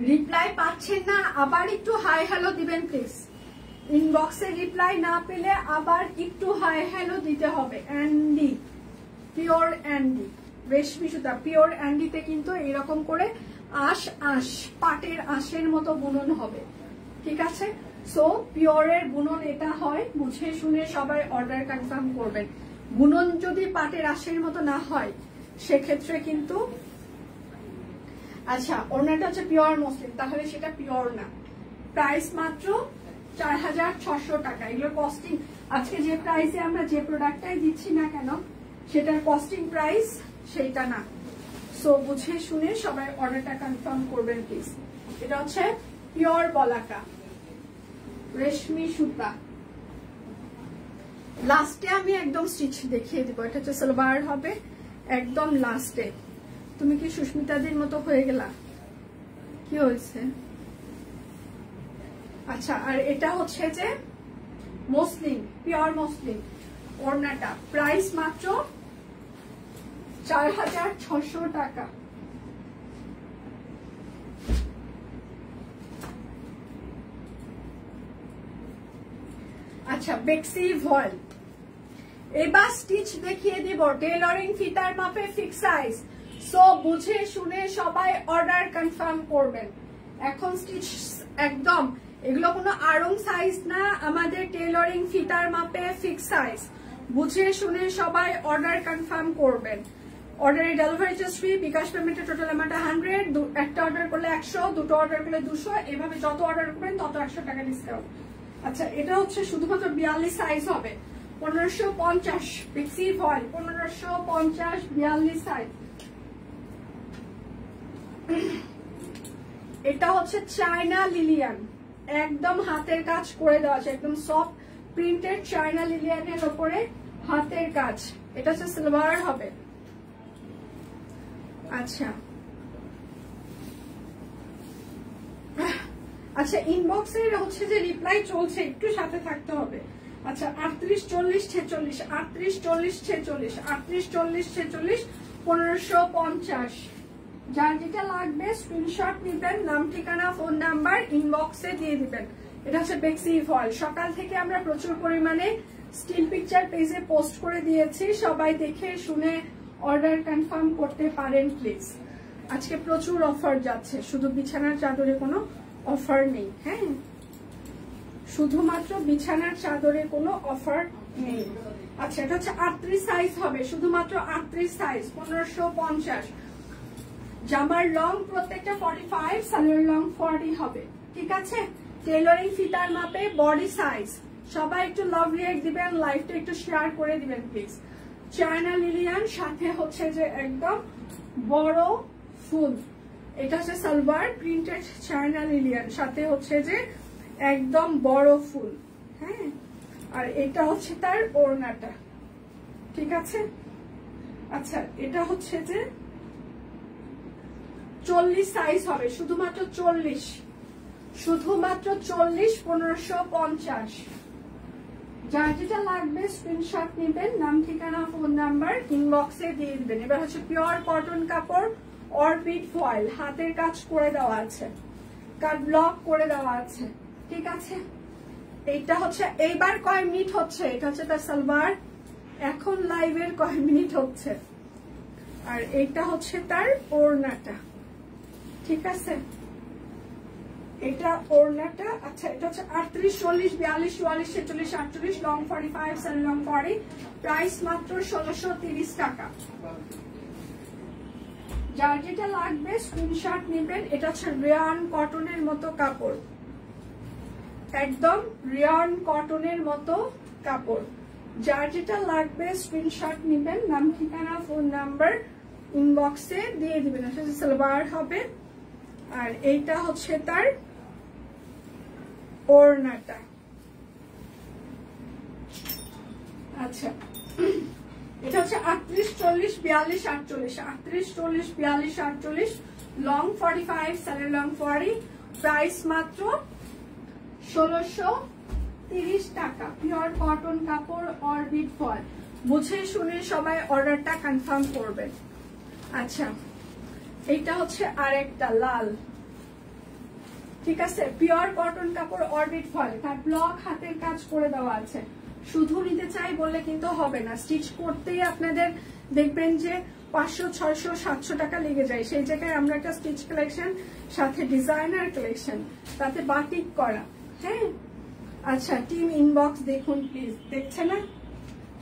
রিপ্লাই পাচ্ছেন না, আবার একটু হাই হ্যালো দিবেন প্লিজ। ইনবক্সে রিপ্লাই না পেলে আবার একটু হাই হ্যালো দিতে হবে। অ্যান্ডি, পিওর অ্যান্ডি রেশমি সুতা। পিওর অ্যান্ডিতে কিন্তু এরকম করে আঁশ পাটের আঁশের মতো বুনন হবে, ঠিক আছে। সো পিওরের বুনন এটা হয়, বুঝে শুনে সবাই অর্ডার কনফার্ম করবেন। বুনন যদি পাটের আঁশের মতো না হয় সেক্ষেত্রে কিন্তু, আচ্ছা, ওড়নাটা হচ্ছে পিওর মসলিন, তাহলে সেটা পিওর না। প্রাইস মাত্র 4600 টাকা। এগুলোর কস্টিং আজকে যে প্রাইসে আমরা যে প্রোডাক্টটাই দিচ্ছি না কেন সেটার কস্টিং প্রাইস সেইটা না। সো বুঝে শুনে সবাই অর্ডারটা কনফার্ম করবেন প্লিজ। এটা হচ্ছে পিওর বলাকা রেশমি সুতা। লাস্টে আমি একদম স্টিচ দেখিয়ে দিব। এটা হচ্ছে সালোয়ার হবে একদম লাস্টে। তুমি কি সুস্মিতাদির মতো হয়ে গেলা? কি হয়েছে? আচ্ছা, আর এটা হচ্ছে যে মসলিন, পিওর মসলিন ওড়নাটা। প্রাইস মাত্র 4600 টাকা। আচ্ছা, বেক্সি ভয়েল। এবার স্টিচ দেখিয়ে দিব, টেলরিং ফিতার মাপে ফিক্স সাইজ। সো বুঝে শুনে সবাই অর্ডার কনফার্ম করবেন। এখন স্টিচ একদম, এগুলো কোনো আড়ং সাইজ না, আমাদের টেলরিং ফিতার মাপে ফিক্স সাইজ। বুঝে শুনে সবাই অর্ডার কনফার্ম করবেন। অর্ডারের ডেলিভারি চার্জ ফ্রি, বিকাশ পেমেন্টের টোটাল অ্যামাউন্ট 100, একটা অর্ডার করলে 100, দুটো অর্ডার করলে 200, এভাবে যত অর্ডার করবেন তত 100 টাকা ডিসকাউন্ট। আচ্ছা, এটা হচ্ছে শুধুমাত্র 42 সাইজ হবে, 1550 বেক্সি ভয়েল 1550 42 সাইজ। এটা হচ্ছে চায়না লিলিয়ান, একদম হাতের কাজ করে দেওয়া আছে, একদম সফট প্রিন্টেড চায়না লিলিয়ানের উপরে হাতের কাজ। এটা হচ্ছে সালোয়ার হবে। আচ্ছা আচ্ছা, ইনবক্সের হচ্ছে যে রিপ্লাই চলছে, একটু সাথে থাকতে হবে। আচ্ছা, 38 40 46 38 40 46 38 40 46 1550। যার যেটা লাগবে স্ক্রিনশট নিবেন, নাম ঠিকানা ফোন নাম্বার ইনবক্সে দিয়ে দিবেন। এটা হচ্ছে বেক্সি ভয়েল। সকাল থেকে আমরা প্রচুর পরিমাণে স্টিল পিকচার পেজে পোস্ট করে দিয়েছি, সবাই দেখে শুনে অর্ডার কনফার্ম করতে পারেন প্লিজ। আজকে প্রচুর অফার যাচ্ছে, শুধু বিছানার চাদরে কোনো অফার নেই। হ্যাঁ, শুধুমাত্র বিছানার চাদরে কোনো অফার নেই। আচ্ছা, এটা হচ্ছে 38 সাইজ হবে, শুধুমাত্র 38 সাইজ, 1550। জামার লং প্রত্যেকটা 45, সালোয়ার লং 40 হবে। ঠিক আছে, টেইলরিং ফিতার মাপে, বডি সাইজ। সবাই একটু লাভ রিঅ্যাক্ট দিবেন, লাইভটা একটু শেয়ার করে দিবেন প্লিজ। চায়না লিলিয়ান, সাথে হচ্ছে যে একদম বড় ফুল। এটা হচ্ছে সালোয়ার প্রিন্টেড চায়না লিলিয়ান, সাথে হচ্ছে যে একদম বড় ফুল। হ্যাঁ, আর এটা হচ্ছে তার ওড়নাটা। ঠিক আছে, আচ্ছা এটা হচ্ছে যে 40 সাইজ হবে, শুধুমাত্র 40, শুধুমাত্র 40, 1550। যার যেটা লাগবে স্ক্রিনশট নেবেন, নাম ঠিকানা ফোন নাম্বার ইনবক্সে দিয়ে দিবেন। এবার হচ্ছে পিওর কটন কাপড়, অরবিট ফয়েল, হাতের কাজ করে দেওয়া আছে, কাট ব্লক করে দেওয়া আছে। ঠিক আছে, এইটা হচ্ছে এইবার কয় মিনিট হচ্ছে, এটা হচ্ছে তার সালোয়ার, এখন লাইভের কয় মিনিট হচ্ছে। আর এটা হচ্ছে তার ওড়নাটা। ঠিক আছে, এটা ওড়নাটা। আচ্ছা, এটা হচ্ছে 38, 40, 42, 44, 46, 48, লং 45, সাল লং 40, প্রাইস মাত্র 1630 টাকা। যার যেটা লাগবে স্ক্রিনশট নেবেন। এটা হচ্ছে রেয়ন কটনের মতো কাপড়, একদম রেয়ন কটনের মতো কাপড়। যার যেটা লাগবে স্ক্রিনশট নেবেন, নাম ঠিকানা ফোন নাম্বার ইনবক্সে দিয়ে দিবেন। এটা সালোয়ার হবে, আর এইটা হচ্ছে তার ওড়নাটা। আচ্ছা, এটা হচ্ছে 38, 40, 42, 48, 38, 40, 42, 48, লং 45, সালের লং 40, প্রাইস মাত্র 1630 টাকা। পিওর কটন কাপড়, অরবিট ফয়েল। বুঝে শুনে সবাই অর্ডারটা কনফার্ম করবেন। আচ্ছা, এইটা হচ্ছে আরেকটা লাল। ঠিক আছে, পিওর কটন কাপড়, অরবিট ফয়েল, তার ব্লক হাতের কাজ করে দেওয়া আছে। শুধু নিতে চাই বললে কিন্তু হবে না, স্টিচ করতেই আপনাদের দেখবেন যে 500, 600, 700 টাকা লেগে যায়। সেই জায়গায় আমরা একটা স্টিচ কালেকশন, সাথে ডিজাইনার কালেকশন, তাতে বাটিক করা। হ্যাঁ, আচ্ছা টিম ইনবক্স দেখুন প্লিজ, দেখছে না?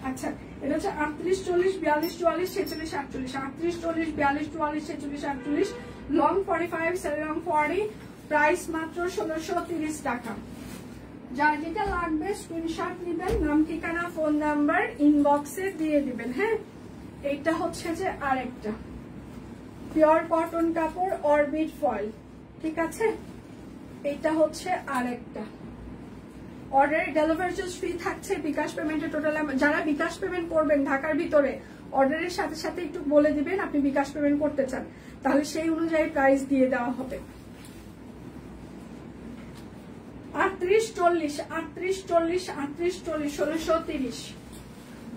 আচ্ছা, এটা হচ্ছে 38, 40, 42, 44, 46, 48, 38, 40, 42, 44, 46, 48, লং 45, সাল লং 40, প্রাইস মাত্র 1630 টাকা। যার যেটা লাগবে স্ক্রিনশট নেবেন, নাম ঠিকানা ফোন নাম্বার ইনবক্সে দিয়ে দিবেন। হ্যাঁ, এইটা হচ্ছে যে আরেকটা পিওর কটন কাপড়, অরবিট ফয়েল। ঠিক আছে, এইটা হচ্ছে আরেকটা। অর্ডারের ডেলিভারি চার্জ ফ্রি থাকছে, বিকাশ পেমেন্টের টোটাল। যারা বিকাশ পেমেন্ট করবেন ঢাকার ভিতরে, অর্ডারের সাথে সাথে একটু বলে দিবেন আপনি বিকাশ পেমেন্ট করতে চান, তাহলে সেই অনুযায়ী প্রাইস দিয়ে দেওয়া হবে। 38, 40, 38, 40, 38, 40, 1630।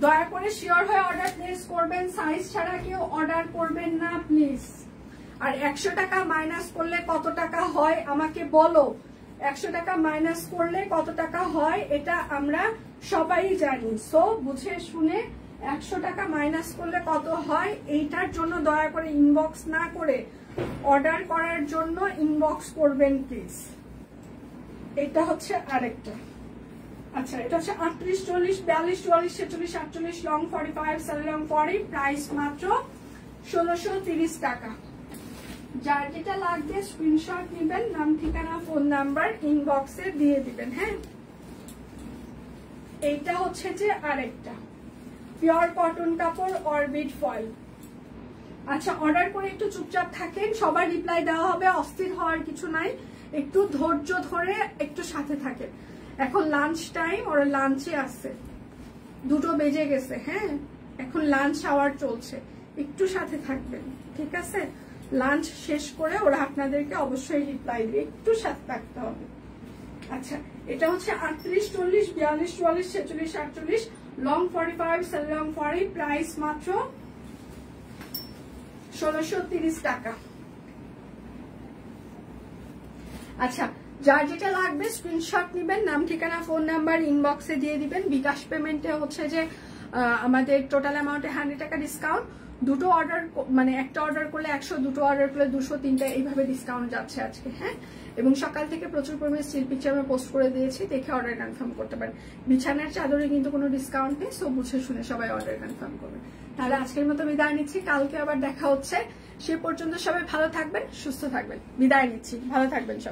দয়া করে শিওর হয়ে অর্ডার প্লেস করবেন, সাইজ ছাড়া কেউ অর্ডার করবেন না প্লিজ। আর 100 টাকা মাইনাস করলে কত টাকা হয় আমাকে বলো। 100 টাকা মাইনাস করলে কত টাকা হয় এটা আমরা সবাই জানি। সো বুঝে শুনে 100 টাকা মাইনাস করলে কত হয় এইটার জন্য দয়া করে ইনবক্স না করে অর্ডার করার জন্য ইনবক্স করবেন প্লিজ। এটা হচ্ছে আরেকটা। আচ্ছা, এটা হচ্ছে 38, 40, 42, 44, 46, 48, লং 45, সাল লং 40, প্রাইস মাত্র 1630 টাকা। যার যেটা লাগবে স্ক্রিনশট নেবেন, নাম ঠিকানা ফোন নাম্বার ইনবক্সে দিয়ে দিবেন। হ্যাঁ, এইটা হচ্ছে যে আরেকটা পিওর কটন কাপড়, অরবিট ফয়েল। আচ্ছা, অর্ডার করে একটু চুপচাপ থাকেন, সবার রিপ্লাই দেওয়া হবে, অস্থির হওয়ার কিছু নাই, একটু ধৈর্য ধরে একটু সাথে থাকেন। এখন লাঞ্চ টাইম, ওরা লাঞ্চে আসছে, 2টো বেজে গেছে। হ্যাঁ, এখন লাঞ্চ আওয়ার চলছে, একটু সাথে থাকবেন। ঠিক আছে, লাঞ্চ শেষ করে ওরা আপনাদেরকে অবশ্যই রিপ্লাই দিবে, একটু সাথে থাকতে হবে। আচ্ছা, এটা হচ্ছে 38, 40, 42, 44, 46, 48, লং 45, সাল লং 40, প্রাইস মাত্র 1630 টাকা। আচ্ছা, যার যেটা লাগবে স্ক্রিনশট নেবেন, নাম ঠিকানা ফোন নাম্বার ইনবক্সে দিয়ে দিবেন। বিকাশ পেমেন্টে হচ্ছে যে আমাদের টোটাল অ্যামাউন্টে 100 টাকা ডিসকাউন্ট। দুটো অর্ডার মানে একটা অর্ডার করলে 100, দুটো অর্ডার করলে 200, 3টা এইভাবে ডিসকাউন্ট যাচ্ছে আজকে। হ্যাঁ, এবং সকাল থেকে প্রচুর পরিমাণে স্টিল পিকচার আমরা পোস্ট করে দিয়েছি, দেখে অর্ডার কনফার্ম করতে পারেন। বিছানার চাদরে কিন্তু কোনো ডিসকাউন্ট নেই, সো বুঝে শুনে সবাই অর্ডার কনফার্ম করবেন। তাহলে আজকের মতো বিদায় নিচ্ছি, কালকে আবার দেখা হচ্ছে। সে পর্যন্ত সবাই ভালো থাকবেন, সুস্থ থাকবেন। বিদায় নিচ্ছি, ভালো থাকবেন সবাই।